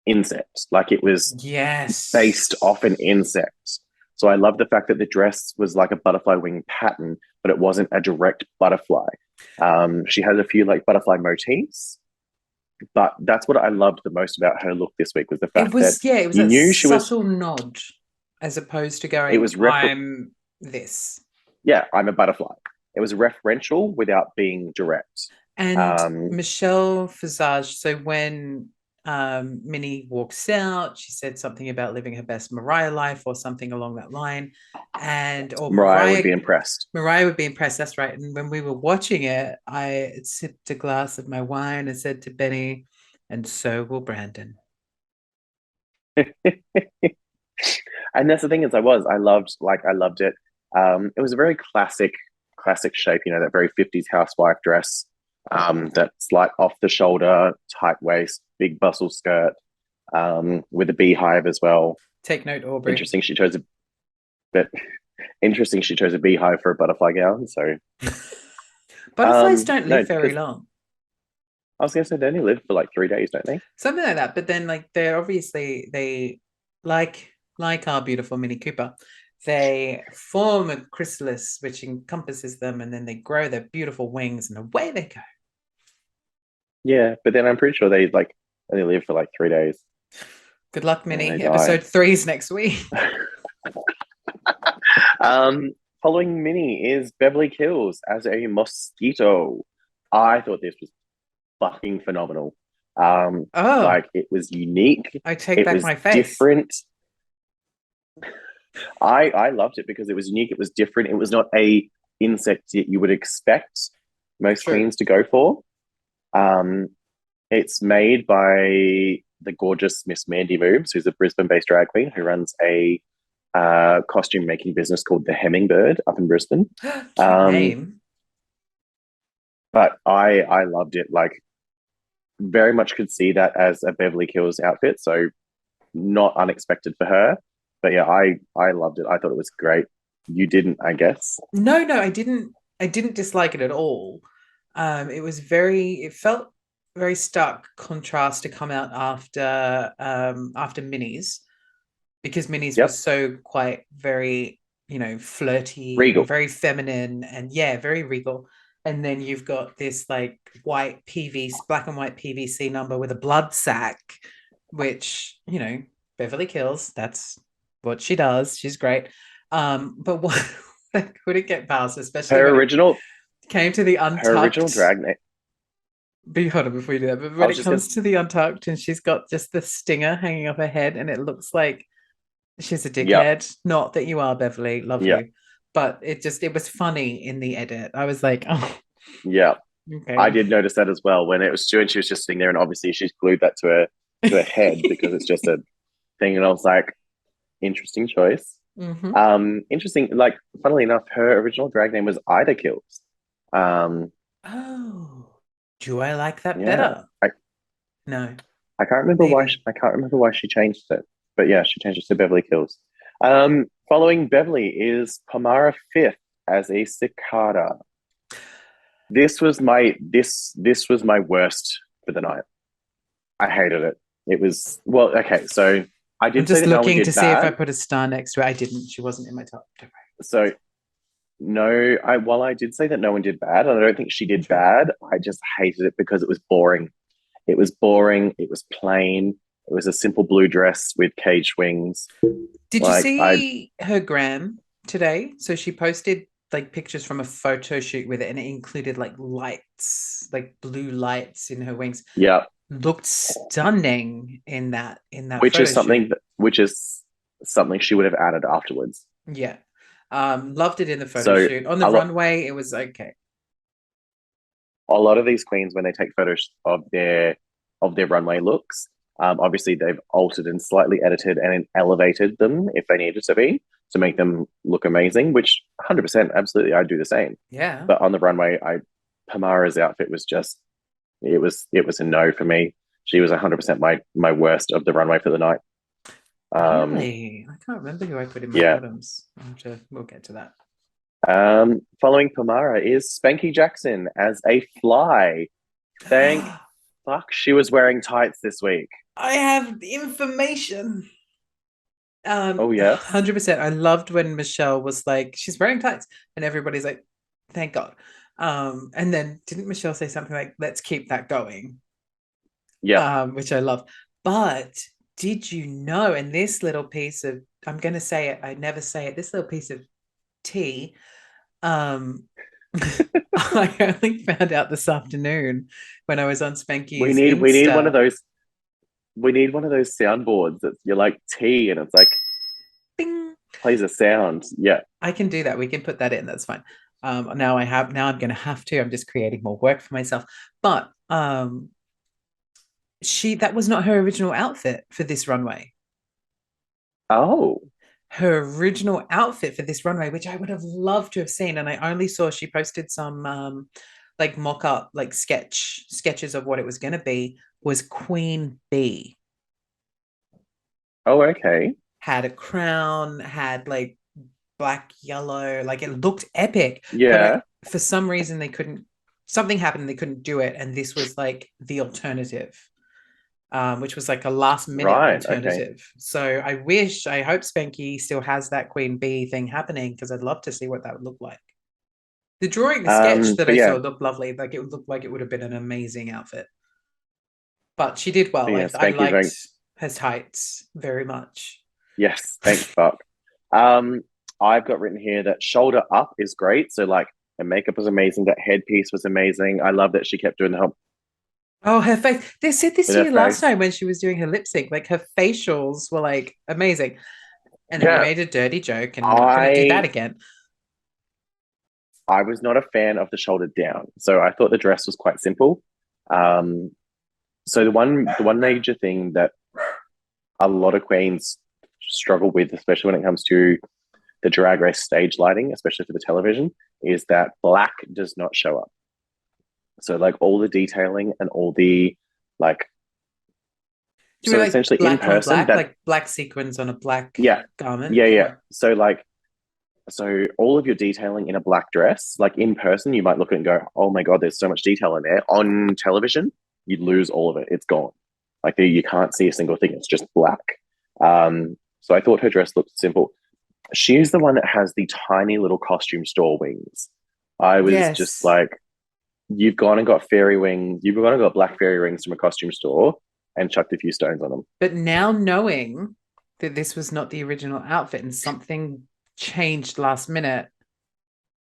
insect, like it was Yes. based off an insect. So I love the fact that the dress was like a butterfly wing pattern, but it wasn't a direct butterfly. She had a few like butterfly motifs, but that's what I loved the most about her look this week was the fact that It was you that knew she was. subtle nod as opposed to It going, was I'm this. yeah, I'm a butterfly. It was referential without being direct. And Um, Michelle Visage, so when Minnie walks out, she said something about living her best Mariah life or something along that line. Or Mariah would be impressed. Mariah would be impressed. That's right. And when we were watching it, I sipped a glass of my wine and said to Benny, and so will Brandon. And that's the thing is, I loved it. It was a very classic shape, that very 50s housewife dress. That slight off the shoulder, tight waist, big bustle skirt, with a beehive as well. Take note, Aubrey. Interesting she chose a bit interesting she chose a beehive for a butterfly gown. So Butterflies don't no, live very because long. I was gonna say they only live for like 3 days, don't they? Something like that. But then like they're obviously they like our beautiful Mini Cooper, they form a chrysalis which encompasses them and then they grow their beautiful wings and away they go. Yeah, but then I'm pretty sure they like only live for like 3 days Good luck, and then they Minnie. die. Episode 3 is next week. um, Following Minnie is Beverly Kills as a mosquito. I thought this was fucking phenomenal. Oh, Like it was unique. I take It back was my face. different. I loved it because it was unique. It was different. It was not a insect that you would expect most True. queens to go for. Um, it's made by the gorgeous Miss Mandy Moves, who's a Brisbane-based drag queen who runs a costume making business called the Hummingbird up in Brisbane. Cute Um, name. but I loved it. Like very much could see that as a Beverly Kills outfit. So not unexpected for her. But yeah, I loved it. I thought it was great. You didn't, I guess. No, I didn't dislike it at all. It felt very stark contrast to come out after Minis, because Minis was Yep. so quite very, flirty and Regal. very feminine and yeah, very regal. And then you've got this like black and white PVC number with a blood sack, which, Beverly Kills, that's what she does. She's great. But what I couldn't get past, especially Her when it original came to the her original untucked drag name hold on before you do that. But I when was it just gonna, comes to the Untucked, and she's got just the stinger hanging off her head, and it looks like she's a yep, dickhead. Not that you are, Beverly. Love yep, you. But it was funny in the edit. I was like, oh, yep. I okay. did notice that as well when it was Stu and she was just sitting there, and obviously she's glued that to her head because it's just a thing, and I was like, interesting choice. Hmm. Interesting. Like, funnily enough, her original drag name was Ida Kills. Um, Oh, do I like that yeah, better? No, I can't remember why maybe. I can't remember why she changed it, but yeah, she changed it to Beverly Kills. Following Beverly is Pomara Fifth as a cicada. This was my worst for the night. I hated it. It was well, okay. So I I'm did say just that no one looking to did see if I bad. put a star next to it. I didn't. She wasn't in my top. Don't So no, I while I did say that no one did bad, and I don't think she did worry. bad. I just hated it because it was boring. It was boring. It was plain. It was a simple blue dress with cage wings. Did you Like I, see her gram today? So she posted like pictures from a photo shoot with it, and it included like lights, like blue lights in her wings. yeah, Looked stunning in that photo shoot. which is something she would have added afterwards. Yeah. Loved it in the photo So shoot. On the a lot, runway, it was okay. a lot of these queens when they take photos of their runway looks, obviously they've altered and slightly edited and elevated them if they needed to be to make them look amazing. Which 100% absolutely I'd do the same. Yeah. But on the runway, I Pamara's outfit was just it was a no for me. She was 100% my worst of the runway for the night. Um, Really? I can't remember who I put in my yeah. bottoms. We'll get to that. Following Pamara is Spanky Jackson as a fly. Thank fuck she was wearing tights this week. I have information. Oh yes. 100%. I loved when Michelle was like, she's wearing tights, and everybody's like, thank God. And then didn't Michelle say something like, let's keep that going? Yep. Which I love. But did you know, and this little piece of, I'm gonna say it, I never say it, this little piece of tea, um, I only found out this afternoon when I was on We Spanky's need we need one of Insta. those we need one of those soundboards that you're like tea and it's like Bing. plays a sound. Yeah. I can do that. We can put that in. That's fine. Now I'm gonna have to. I'm just creating more work for myself. But she that was not her original outfit for this runway. Oh. Her original outfit for this runway, which I would have loved to have seen, and I only saw she posted some like mock-up, like sketches of what it was gonna be, was Queen Bee. Oh, okay. Had a crown, had like black, yellow, like it looked epic, but Yeah. for some reason they couldn't, something happened and they couldn't do it. And this was like the alternative, which was like a last minute Right. Okay. alternative. So I hope Spanky still has that Queen Bee thing happening because I'd love to see what that would look like. The sketch that But I saw yeah, looked lovely. Like it would look like it would have been an amazing outfit. But she did well. but yeah, I Spanky's liked wearing her tights very much. yes, thank fuck. Um, I've got written here that shoulder up is great. So like her makeup was amazing, that headpiece was amazing. I love that she kept doing the help Oh, her face. They said this with to her you last face. time when she was doing her lip sync. Like her facials were like amazing. And then we Yeah. made a dirty joke and not going to do that I again. I was not a fan of the shoulder down. So I thought the dress was quite simple. Um, so the one major thing that a lot of queens struggle with, especially when it comes to the drag race stage lighting, especially for the television, is that black does not show up. So like all the detailing and all the like Do you mean so like essentially in black on person black, that like black sequins on a black yeah, garment? yeah. Or So like so all of your detailing in a black dress, like in person, you might look at it and go, "Oh my god, there's so much detail in there." On television, you'd lose all of it. It's gone. Like you can't see a single thing. It's just black. So I thought her dress looked simple. She's the one that has the tiny little costume store wings. I was just yes. like, you've gone and got fairy wings. You've gone and got black fairy rings from a costume store and chucked a few stones on them. But now knowing that this was not the original outfit and something changed last minute,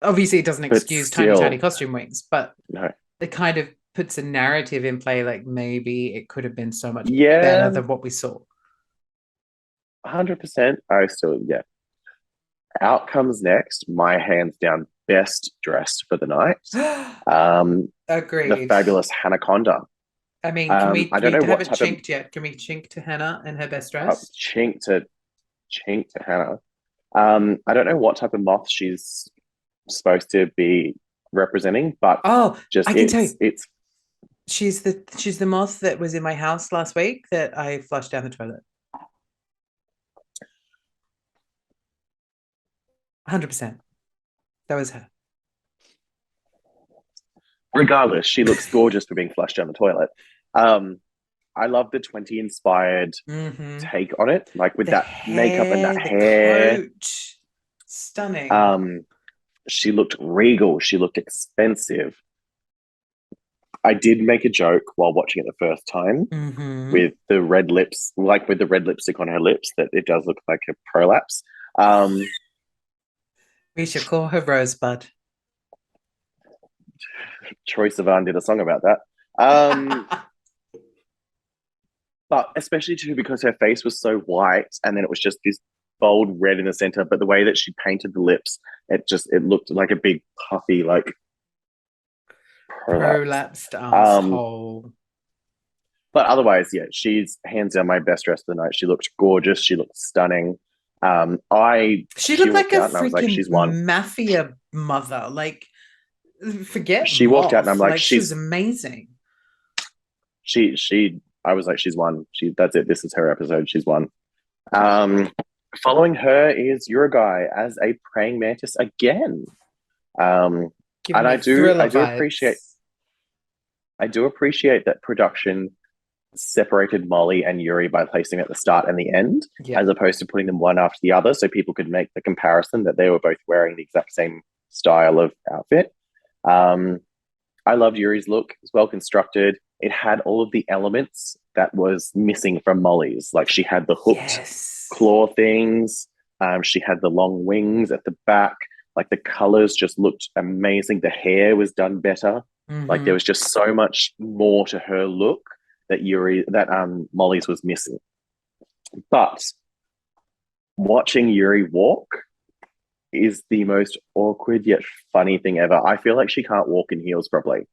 obviously it doesn't But excuse tiny, tiny still, costume wings, but no. it kind of puts a narrative in play. Like maybe it could have been so much better Yeah, than what we saw. 100%. I still, yeah. Out comes next, my hands down best dressed for the night. Um, the Agreed. fabulous Hanaconda. I mean, can we I don't we know what haven't type of chinked yet? Can we chink to Hannah and her best dress? chink to Hannah. I don't know what type of moth she's supposed to be representing, but Oh, just I can tell you. it's She's the moth that was in my house last week that I flushed down the toilet. 100%. That was her. regardless, she looks gorgeous for being flushed down the toilet. Um, I love the 20 inspired Mm-hmm. take on it, like with The that makeup and that hair, the hair. coat, stunning. Um, she looked regal, she looked expensive. I did make a joke while watching it the first time Mm-hmm. with the red lips, like with the red lipstick on her lips, that it does look like a prolapse. Um, We should call her Rosebud. Troye Sivan did a song about that. Um, but especially too because her face was so white, and then it was just this bold red in the center. But the way that she painted the lips, it looked like a big puffy like prolapse. Prolapsed Um, asshole. but otherwise, yeah, she's hands down my best dress of the night. She looked gorgeous. She looked stunning. She She looked like walked a out and I was like, freaking she's won. mafia mother. Like, forget She walked out and I'm Moth. like, Like, she was amazing. she I was like, she's won. That's it. This is her episode. She's won. Um, Following her is your guy as a praying mantis again. Um, Giving and me thriller vibes. I do appreciate that production separated Molly and Yuri by placing them at the start and the end, Yeah. as opposed to putting them one after the other, so people could make the comparison that they were both wearing the exact same style of outfit. Um, I loved Yuri's look. It was well constructed. It had all of the elements that was missing from Molly's. Like she had the hooked Yes. claw things. She had the long wings at the back. Like the colors just looked amazing. The hair was done better. Like there Mm-hmm. was just so much more to her look that Molly's was missing. But watching Yuri walk is the most awkward yet funny thing ever. I feel like she can't walk in heels properly.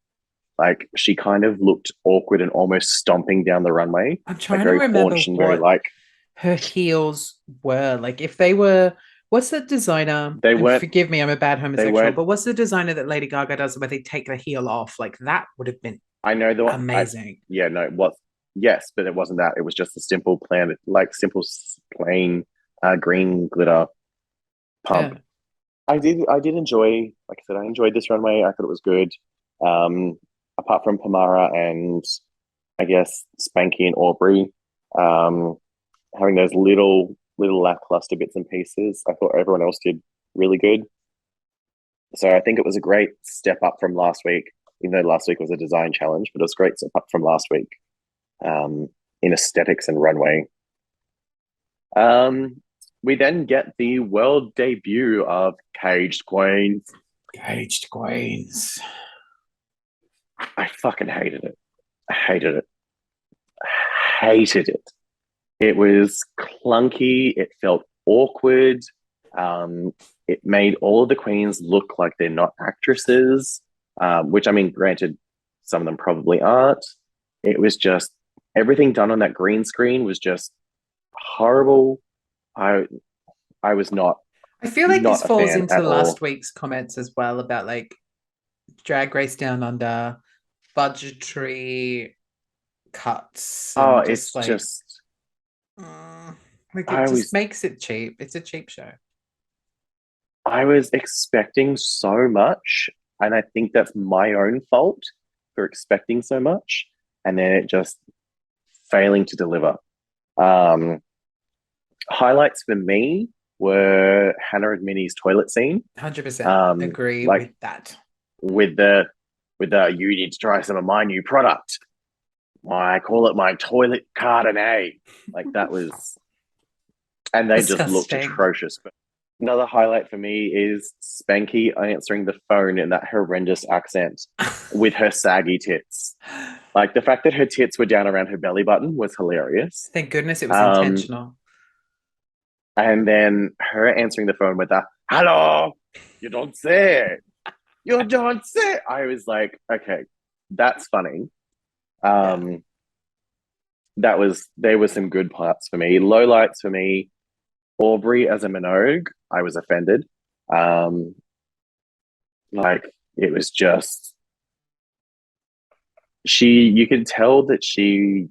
Like she kind of looked awkward and almost stomping down the runway, I'm like trying to very remember haunched and very what like her heels were. Like, if they were, what's that designer? they And weren't forgive me, I'm a bad they homosexual, weren't. but what's the designer that Lady Gaga does where they take the heel off? Like, that would have been I know the one. amazing. Yeah, no, what? Yes, but it wasn't that. It was just a simple plan, like simple plain green glitter pump. Yeah. I did enjoy. Like I said, I enjoyed this runway. I thought it was good. Um, Apart from Pamara and I guess Spanky and Aubrey, um, having those little lackluster bits and pieces, I thought everyone else did really good. So I think it was a great step up from last week, even though last week was a design challenge, but it was a great step up from last week um, in aesthetics and runway. Um, we then get the world debut of Caged Queens. Caged Queens. I fucking hated it. I hated it. Hated it. It was clunky. It felt awkward. It made all of the queens look like they're not actresses, which I mean, granted, some of them probably aren't. It was just everything done on that green screen was just horrible. I I was I feel like this not a falls fan into at last all. week's comments as well about like Drag Race Down Under, budgetary cuts, Oh, and it's just just mm, like it I just was makes it cheap. It's a cheap show. I was expecting so much, and I think that's my own fault for expecting so much, and then it just failing to deliver. Um, Highlights for me were Hannah and Minnie's toilet scene. 100% agree with Like that. with the you need to try some of my new product. I call it my toilet Cardinal. Like that was, and they just looked Disgusting. atrocious. Another highlight for me is Spanky answering the phone in that horrendous accent with her saggy tits. Like the fact that her tits were down around her belly button was hilarious. Thank goodness it was Um, intentional. and then her answering the phone with a "Hello, you don't say it. You don't say it." I was like, okay, that's funny. Yeah. Um, there were some good parts for me. Lowlights for me, Aubrey as a Minogue, I was offended. Um, like it was just you could tell that she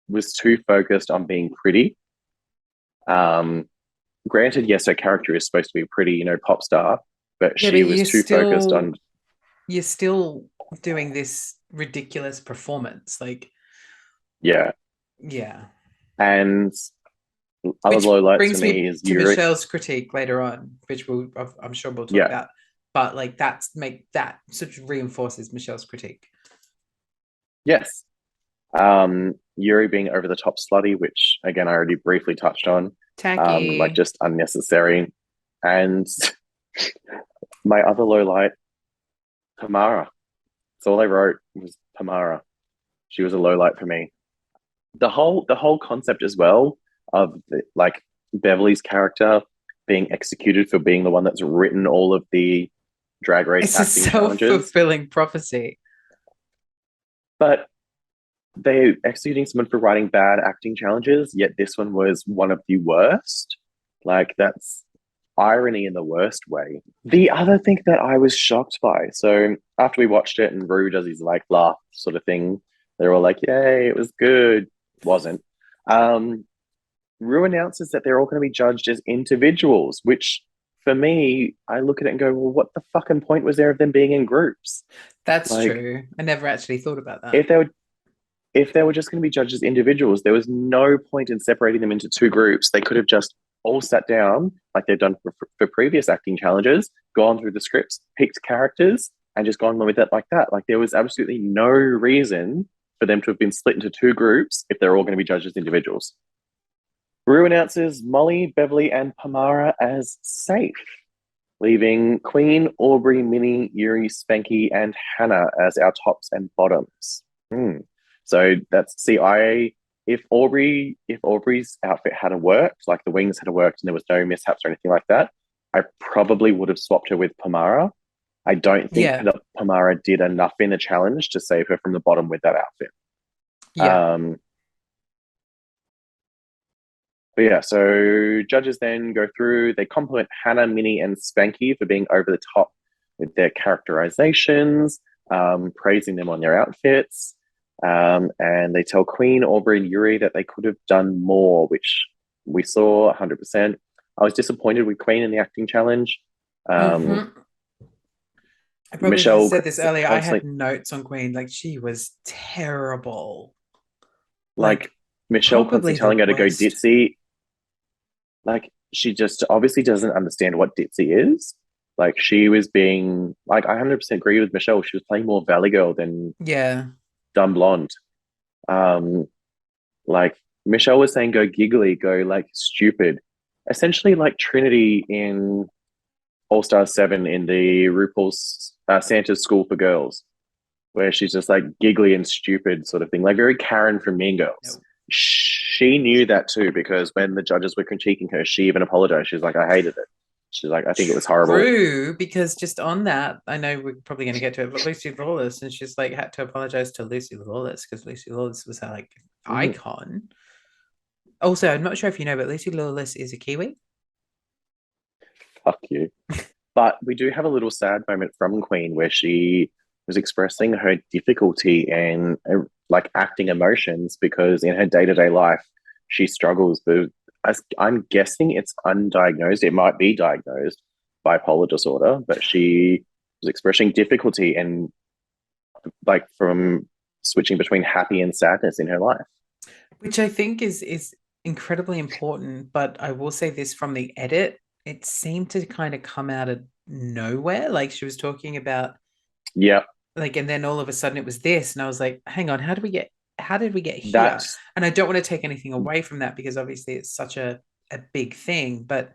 was too focused on being pretty. Um, Granted, yes, her character is supposed to be pretty, pop star, but Yeah, she but was too focused on, you're still doing this ridiculous performance. Like, yeah. yeah. And other Which lowlights for brings me me is to Yuri. Michelle's critique later on, which I'm sure we'll talk Yeah, about. But like that sort of reinforces Michelle's critique. yes. Yuri being over the top slutty, which again I already briefly touched on, like Tacky. just unnecessary. And my other low light, Tamara. That's all I wrote was Tamara. She was a low light for me. The whole concept as well of like Beverly's character being executed for being the one that's written all of the drag race It's a acting challenges, self-fulfilling prophecy. but they executing someone for writing bad acting challenges, yet this one was one of the worst. Like that's irony in the worst way. The other thing that I was shocked by, so after we watched it and Rue does his like laugh sort of thing, they're all like, "Yay, it was good." Wasn't. Um, Rue announces that they're all going to be judged as individuals, which for me, I look at it and go, "Well, what the fucking point was there of them being in groups? That's Like, true. I never actually thought about that. if they were if they were just going to be judged as individuals, there was no point in separating them into two groups. They could have just all sat down, like they've done for previous acting challenges, gone through the scripts, picked characters, and just gone with it like that. Like there was absolutely no reason for them to have been split into two groups if they're all going to be judged as individuals. Rue announces Molly, Beverly, and Pamara as safe, leaving Queen, Aubrey, Minnie, Yuri, Spanky, and Hannah as our tops and bottoms. Hmm. So that's see, I if Aubrey's outfit had worked, like the wings had worked, and there was no mishaps or anything like that, I probably would have swapped her with Pamara. I don't think Yeah. that Pamara did enough in the challenge to save her from the bottom with that outfit. Yeah. Um, But yeah, so judges then go through, they compliment Hannah, Minnie, and Spanky for being over the top with their characterizations, praising them on their outfits. And they tell Queen, Aubrey, and Yuri that they could have done more, which we saw 100%. I was disappointed with Queen in the acting challenge. Um, Mm-hmm. I probably should have Michelle said this earlier. I had constantly, notes on Queen. Like she was terrible. like, Like Michelle probably constantly the telling her to go worst. ditzy. Like she just obviously doesn't understand what ditzy is. Like she was being like I 100% agree with Michelle. She was playing more Valley Girl than Yeah. Dumb Blonde. Um, like Michelle was saying, go giggly, go like stupid. Essentially, like Trinity in All Star 7 in the RuPaul's Santa's School for Girls, where she's just like giggly and stupid sort of thing, like very Karen from Mean Girls. No. She knew that too because when the judges were critiquing her, she even apologized. She's like, I hated it. She's like, I think it was horrible. True, because just on that, I know we're probably going to get to it, but Lucy Lawless, and she's like had to apologize to Lucy Lawless because Lucy Lawless was her like Mm, icon. Also, I'm not sure if you know, but Lucy Lawless is a Kiwi. fuck you. But we do have a little sad moment from Queen where she was expressing her difficulty in like acting emotions because in her day to day life she struggles with. I'm guessing it's undiagnosed. It might be diagnosed bipolar disorder, but she was expressing difficulty and like from switching between happy and sadness in her life. Which I think is incredibly important. But I will say this from the edit, it seemed to kind of come out of nowhere. Like she was talking about Yeah, like, and then all of a sudden it was this, and I was like, hang on, how did we get here? that's And I don't want to take anything away from that because obviously it's such a big thing, but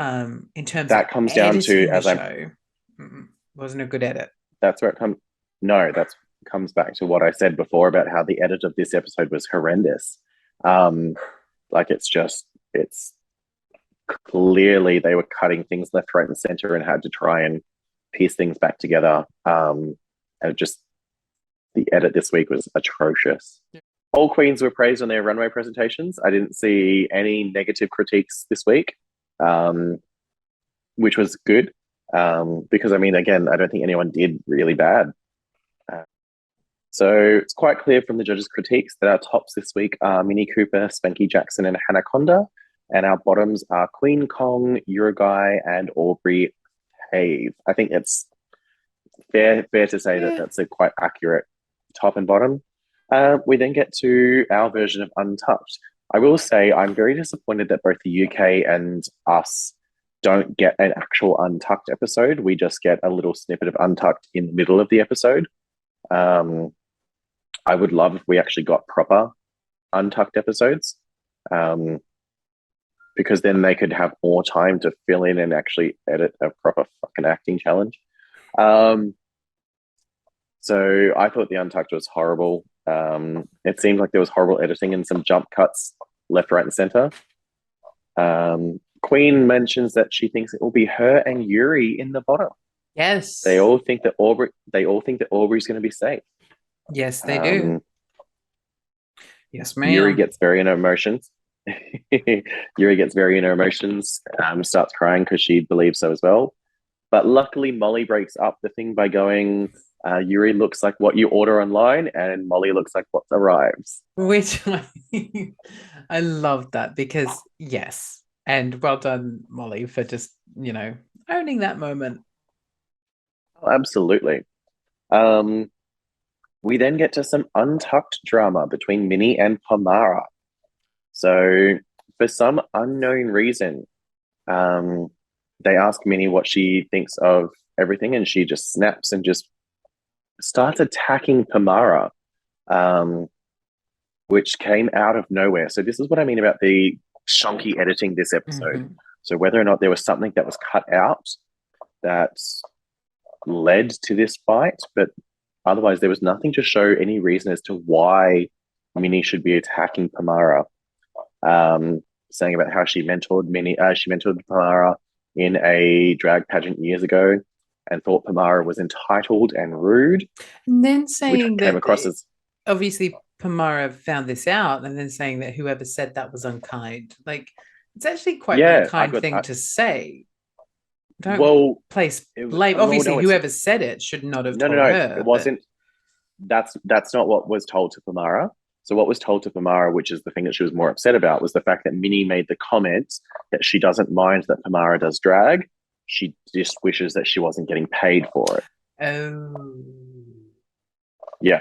In terms of That comes down to, editing the show, wasn't a good edit. that's where it comes. No, that's comes back to what I said before about how the edit of this episode was horrendous. Um, like it's clearly they were cutting things left, right, and center and had to try and piece things back together. And it just the edit this week was atrocious. All queens were praised on their runway presentations. I didn't see any negative critiques this week, which was good. Because I mean, again, I don't think anyone did really bad. So it's quite clear from the judges' critiques that our tops this week are Minnie Cooper, Spanky Jackson, and Hannah Conda, and our bottoms are Queen Kong, Uruguay, and Aubrey Pave. I think it's fair to say that that's a quite accurate top and bottom. We then get to our version of Untucked. I will say I'm very disappointed that both the UK and us don't get an actual Untucked episode. We just get a little snippet of Untucked in the middle of the episode. I would love if we actually got proper Untucked episodes, because then they could have more time to fill in and actually edit a proper fucking acting challenge. So I thought the Untucked was horrible. It seemed like there was horrible editing and some jump cuts left, right, and center. Queen mentions that she thinks it will be her and Yuri in the bottom. Yes. They all think that Aubrey's going to be safe. Yes, they do. Yes, ma'am. Yuri gets very in her emotions. Starts crying because she believes so as well. But luckily, Molly breaks up the thing by going, Yuri looks like what you order online, and Molly looks like what arrives. Which I love that because, yes. And well done, Molly, for just, owning that moment. Oh, absolutely. We then get to some Untucked drama between Minnie and Pomara. So, for some unknown reason, they ask Minnie what she thinks of everything, and she just snaps and just starts attacking Pomara, which came out of nowhere. So, this is what I mean about the shonky editing this episode. So, whether or not there was something that was cut out that led to this fight, but otherwise, there was nothing to show any reason as to why Minnie should be attacking Pomara. Saying about how she mentored Pomara in a drag pageant years ago, and thought Pomara was entitled and rude. And then saying that came across as obviously Pomara found this out, and then saying that whoever said that was unkind. Like, it's actually quite an unkind thing to say. Don't place blame. Obviously, whoever said it should not have told her. It wasn't. That's not what was told to Pomara. So what was told to Pomara, which is the thing that she was more upset about, was the fact that Minnie made the comment that she doesn't mind that Pomara does drag. She just wishes that she wasn't getting paid for it. Oh. Yeah.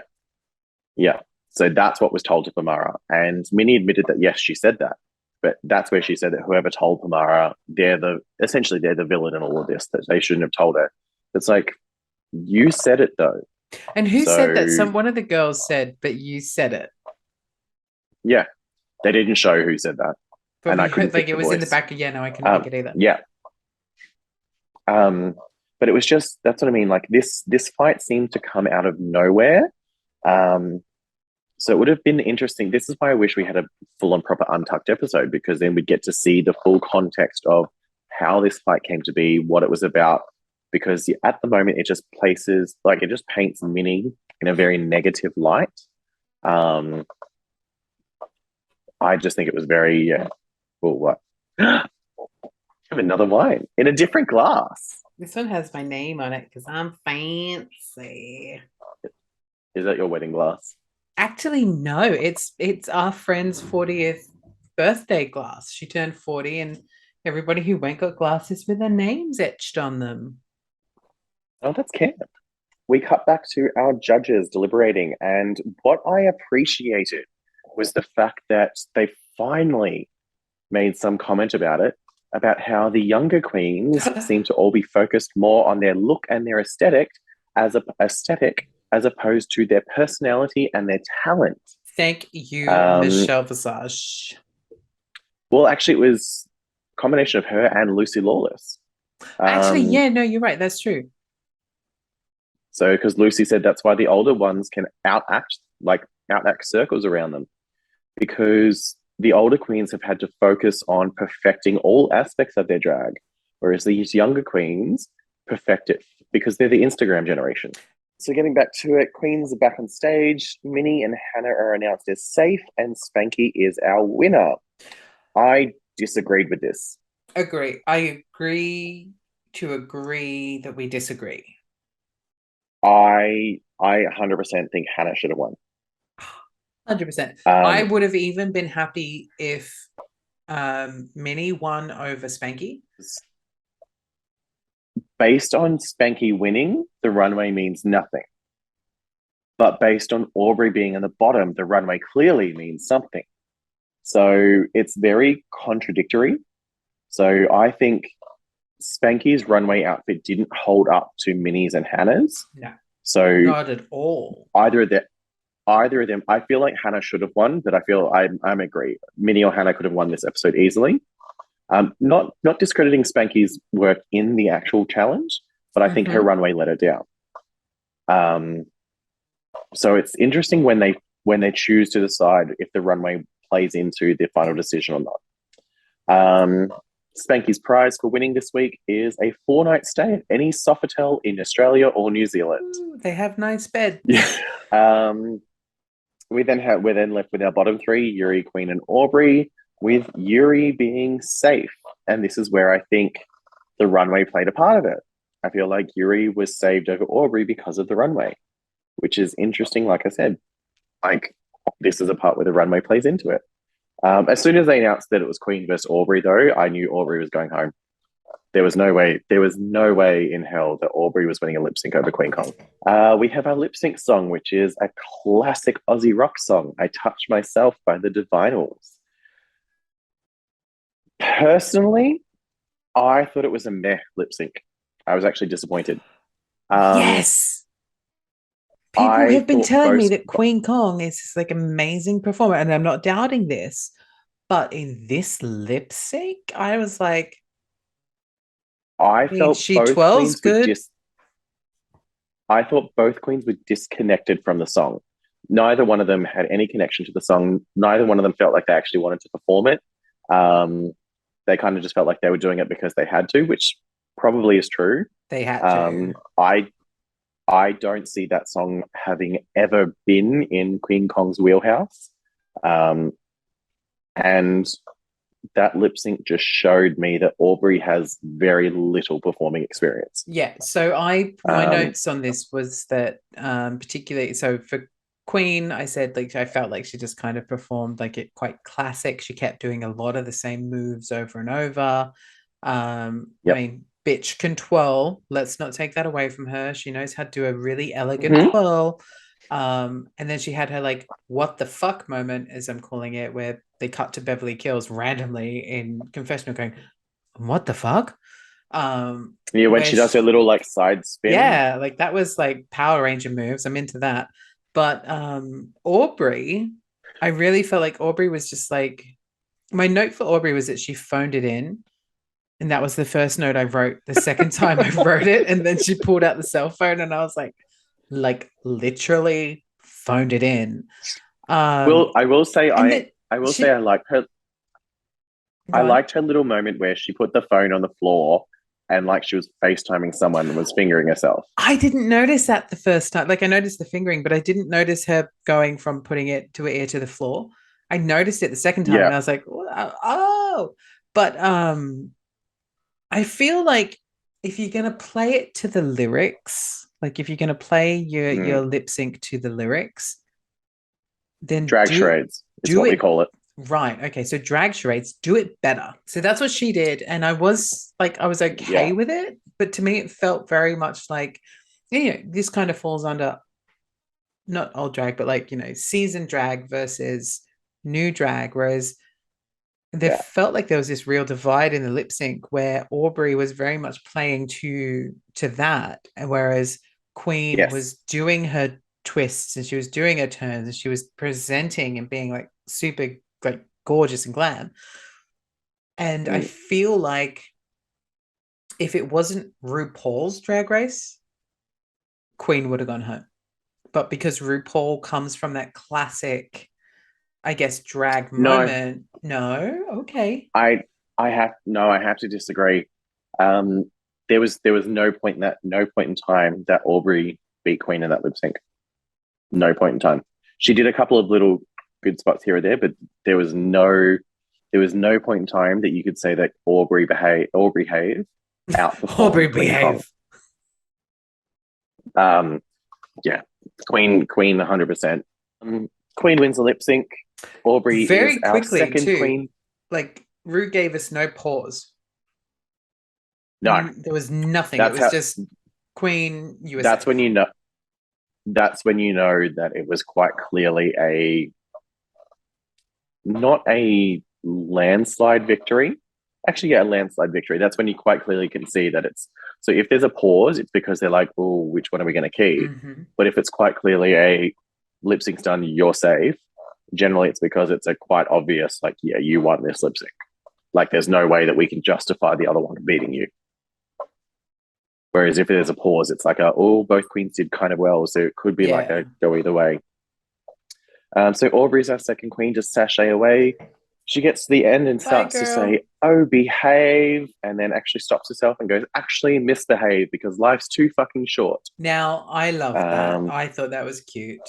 Yeah. So that's what was told to Pomara. And Minnie admitted that, yes, she said that. But that's where she said that whoever told Pomara, they're the villain in all of this, that they shouldn't have told her. It's like, you said it though. And who said that? One of the girls said, but you said it. Yeah. They didn't show who said that. But and I couldn't it was voice. In the back of, no, I couldn't make it either. Yeah. But it was just, that's what I mean. Like this fight seemed to come out of nowhere. So it would have been interesting. This is why I wish we had a full and proper Untucked episode, because then we'd get to see the full context of how this fight came to be, what it was about. Because at the moment, it just paints Minnie in a very negative light. I just think it was very, well, what? I have another wine in a different glass. This one has my name on it because I'm fancy. Is that your wedding glass? Actually, no. It's our friend's 40th birthday glass. She turned 40, and everybody who went got glasses with their names etched on them. Oh, that's cute. We cut back to our judges deliberating, and what I appreciated was the fact that they finally made some comment about it, about how the younger queens seem to all be focused more on their look and their aesthetic as opposed to their personality and their talent. Thank you, Michelle Visage. Well, actually, it was combination of her and Lucy Lawless. Actually, Um, yeah, no, you're right. That's true. so because Lucy said that's why the older ones can outact circles around them because the older queens have had to focus on perfecting all aspects of their drag, whereas these younger queens perfect it because they're the Instagram generation. So getting back to it, queens are back on stage. Minnie and Hannah are announced as safe, and Spanky is our winner. I disagreed with this. Agree. I agree to agree that we disagree. I 100% think Hannah should have won. 100%. I Um, would have even been happy if Minnie won over Spanky. Based on Spanky winning, the runway means nothing. But based on Aubrey being in the bottom, the runway clearly means something. So it's very contradictory. So I think Spanky's runway outfit didn't hold up to Minnie's and Hannah's. No, So not at all. either of them, either of them, I feel like Hannah should have won, but I feel I'm agree. Minnie or Hannah could have won this episode easily. Not discrediting Spanky's work in the actual challenge, but I think her runway let her down. So it's interesting when they choose to decide if the runway plays into the final decision or not. Spanky's prize for winning this week is a 4-night stay at any Sofitel in Australia or New Zealand. Ooh, they have nice beds. Yeah. We're then left with our bottom three: Yuri, Queen, and Aubrey. With Yuri being safe, and this is where I think the runway played a part of it. I feel like Yuri was saved over Aubrey because of the runway, which is interesting. Like I said, like this is a part where the runway plays into it. As soon as they announced that it was Queen versus Aubrey, though, I knew Aubrey was going home. There was no way. There was no way in hell that Aubrey was winning a lip sync over Queen Kong. We have our lip sync song, which is a classic Aussie rock song. "I Touch Myself" by the Divinals. Personally, I thought it was a meh lip sync. I was actually disappointed. Yes. People I have been thought telling me both. that Queen Kong is this like amazing performer, and I'm not doubting this. But in this lip sync, I was like, I mean, felt she both twirls queens were good. I thought both queens were disconnected from the song. Neither one of them had any connection to the song. Neither one of them felt like they actually wanted to perform it. They kind of just felt like they were doing it because they had to, which probably is true. They had to. I don't see that song having ever been in Queen Kong's wheelhouse. And that lip sync just showed me that Aubrey has very little performing experience. Yeah. So my notes on this was that particularly so for Queen, I said like I felt like she just kind of performed like it quite classic. She kept doing a lot of the same moves over and over. I Yep. mean, bitch can twirl. Let's not take that away from her. She knows how to do a really elegant Mm-hmm. twirl. And then she had her like what the fuck moment, as I'm calling it, where they cut to Beverly Kills randomly in confessional going, what the fuck? Yeah, when Where she does her little like side spin. yeah, like that was like Power Ranger moves. I'm into that. But Aubrey, I really felt like Aubrey was just like my note for Aubrey was that she phoned it in. And that was the first note I wrote. The second time I wrote it, and then she pulled out the cell phone, and I was like literally phoned it in. Well, I will say And that I she liked her. go I on. liked her little moment where she put the phone on the floor and like she was FaceTiming someone and was fingering herself. I didn't notice that the first time. Like I noticed the fingering, but I didn't notice her going from putting it to her ear to the floor. I noticed it the second time, Yeah. and I was like, oh. But I feel like if you're gonna play it to the lyrics, like if you're gonna play your Mm. lip sync to the lyrics, then Drag do charades is do what we it call it. right. Okay, so drag charades, do it better. So that's what she did, and I was like, I was okay Yeah. with it, but to me, it felt very much like, this kind of falls under not old drag, but like seasoned drag versus new drag, whereas there Yeah. felt like there was this real divide in the lip sync where Aubrey was very much playing to that, and whereas Queen Yes. was doing her twists and she was doing her turns and she was presenting and being like super like gorgeous and glam. And I Mm. feel like if it wasn't RuPaul's Drag Race, Queen would have gone home. But because RuPaul comes from that classic, I guess, drag No, moment, no, okay. I I have to disagree. Um, there was no point in time that Aubrey beat Queen in that lip sync. No point in time. She did a couple of little good spots here or there, but there was no point in time that you could say that Aubrey Hayes Aubrey, outperformed Queen Kong. behave. Um, yeah, Queen 100%. Queen wins the lip sync. Aubrey is Very our quickly, second too. queen. Like, Ru gave us no pause. No, There was nothing. It that's was how. just Queen USA. That's when you know. That's when you know that it was quite clearly a not a landslide victory. Actually, yeah, a landslide victory. That's when you quite clearly can see that it's so if there's a pause, it's because they're like, oh, which one are we going to keep? Mm-hmm. But if it's quite clearly a lip sync's done, you're safe. Generally, it's because it's a quite obvious, like, yeah, you won this lip sync. Like, there's no way that we can justify the other one beating you. Whereas if there's a pause, it's like, oh, both queens did kind of well, so it could be like Yeah. a go either way. So Aubrey's our second queen, just sashay away. She gets to the end and Bye, starts to girl. say, oh, behave, and then actually stops herself and goes, actually misbehave because life's too fucking short. Now, I love that. Um, I thought that was cute.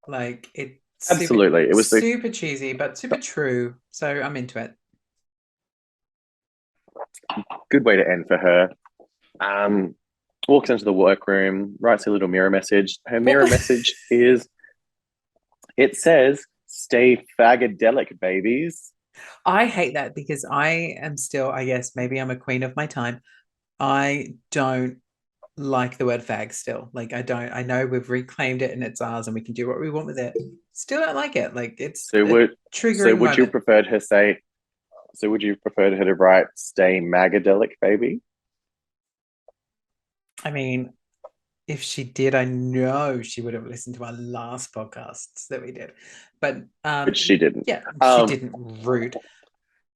Like, it's super, Absolutely. It was the super cheesy, but super true. So I'm into it. good way to end for her. Um, Walks into the workroom, writes a little mirror message. Her What mirror was message is, it says, stay fagadelic, babies. I hate that because I am still, I guess, maybe I'm a queen of my time. I don't like the word fag still. Like I don't, I know we've reclaimed it and it's ours and we can do what we want with it. Still don't like it. Like it's So a would so triggering would you moment. prefer her say so would you prefer her to write stay magadelic, baby? I mean, if she did, I know she would have listened to our last podcasts that we did. But Which she didn't. yeah, she Um, didn't rude.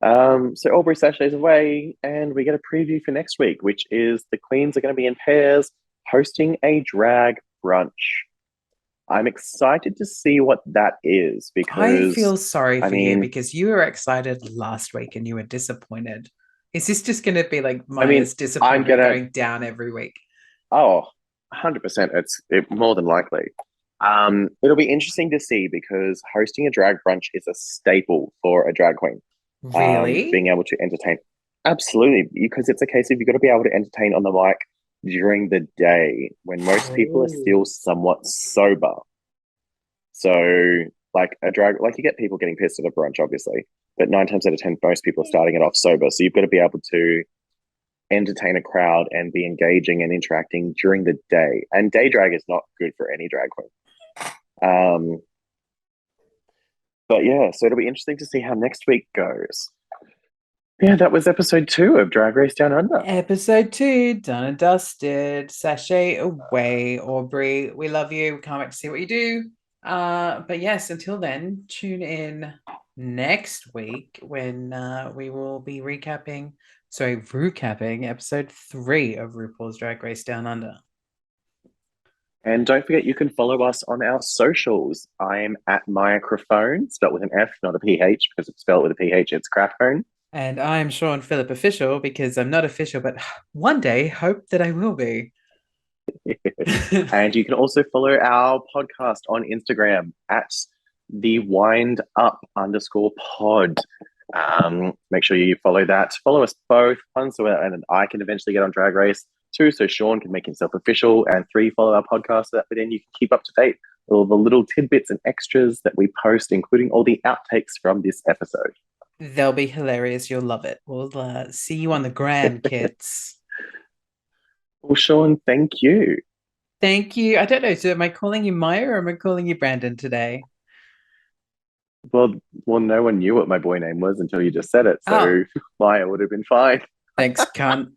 so Aubrey sashays away, and we get a preview for next week, which is the queens are going to be in pairs hosting a drag brunch. I'm excited to see what that is I because, feel sorry I for you mean, because you were excited last week and you were disappointed. Is this just going to be like I mean, Maya's I'm disappointment gonna, going down every week? oh, 100%. More than likely. It'll be interesting to see because hosting a drag brunch is a staple for a drag queen. Really? Being able to entertain. Absolutely, because it's a case of you've got to be able to entertain on the mic during the day when most people are Oh. still somewhat sober. So, like like you get people getting pissed at a brunch, obviously, but 9 times out of 10, most people are starting it off sober. So you've got to be able to entertain a crowd and be engaging and interacting during the day. And day drag is not good for any drag queen. Um, but yeah, so it'll be interesting to see how next week goes. Yeah, that was episode 2 of Drag Race Down Under. Episode 2, done and dusted. Sashay away, Aubrey. We love you. We can't wait to see what you do. But yes, until then, tune in next week when we will be recapping episode 3 of RuPaul's Drag Race Down Under. And don't forget, you can follow us on our socials. I am at Microphone, spelled with an F, not a PH, because it's spelled with a PH, it's Craftphone. And I'm Shaun Phillip Official because I'm not official, but one day hope that I will be. And you can also follow our podcast on Instagram at the wind up underscore pod. Make sure you follow that. Follow us both. One, so and I can eventually get on Drag Race. 2, so Shaun can make himself official. And 3, follow our podcast so that then you can keep up to date with all the little tidbits and extras that we post, including all the outtakes from this episode. They'll be hilarious. You'll love it. We'll see you on the gram, kids. Well, Shaun, thank you. Thank you. I don't know. So am I calling you Maya or am I calling you Brandon today? Well, no one knew what my boy name was until you just said it. Oh, So Maya would have been fine. thanks, cunt.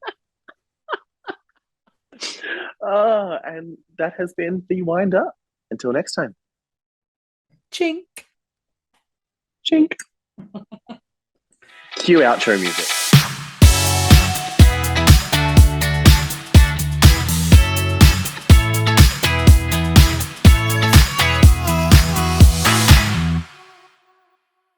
And that has been the wind up. Until next time. Chink. Chink. Cue outro music.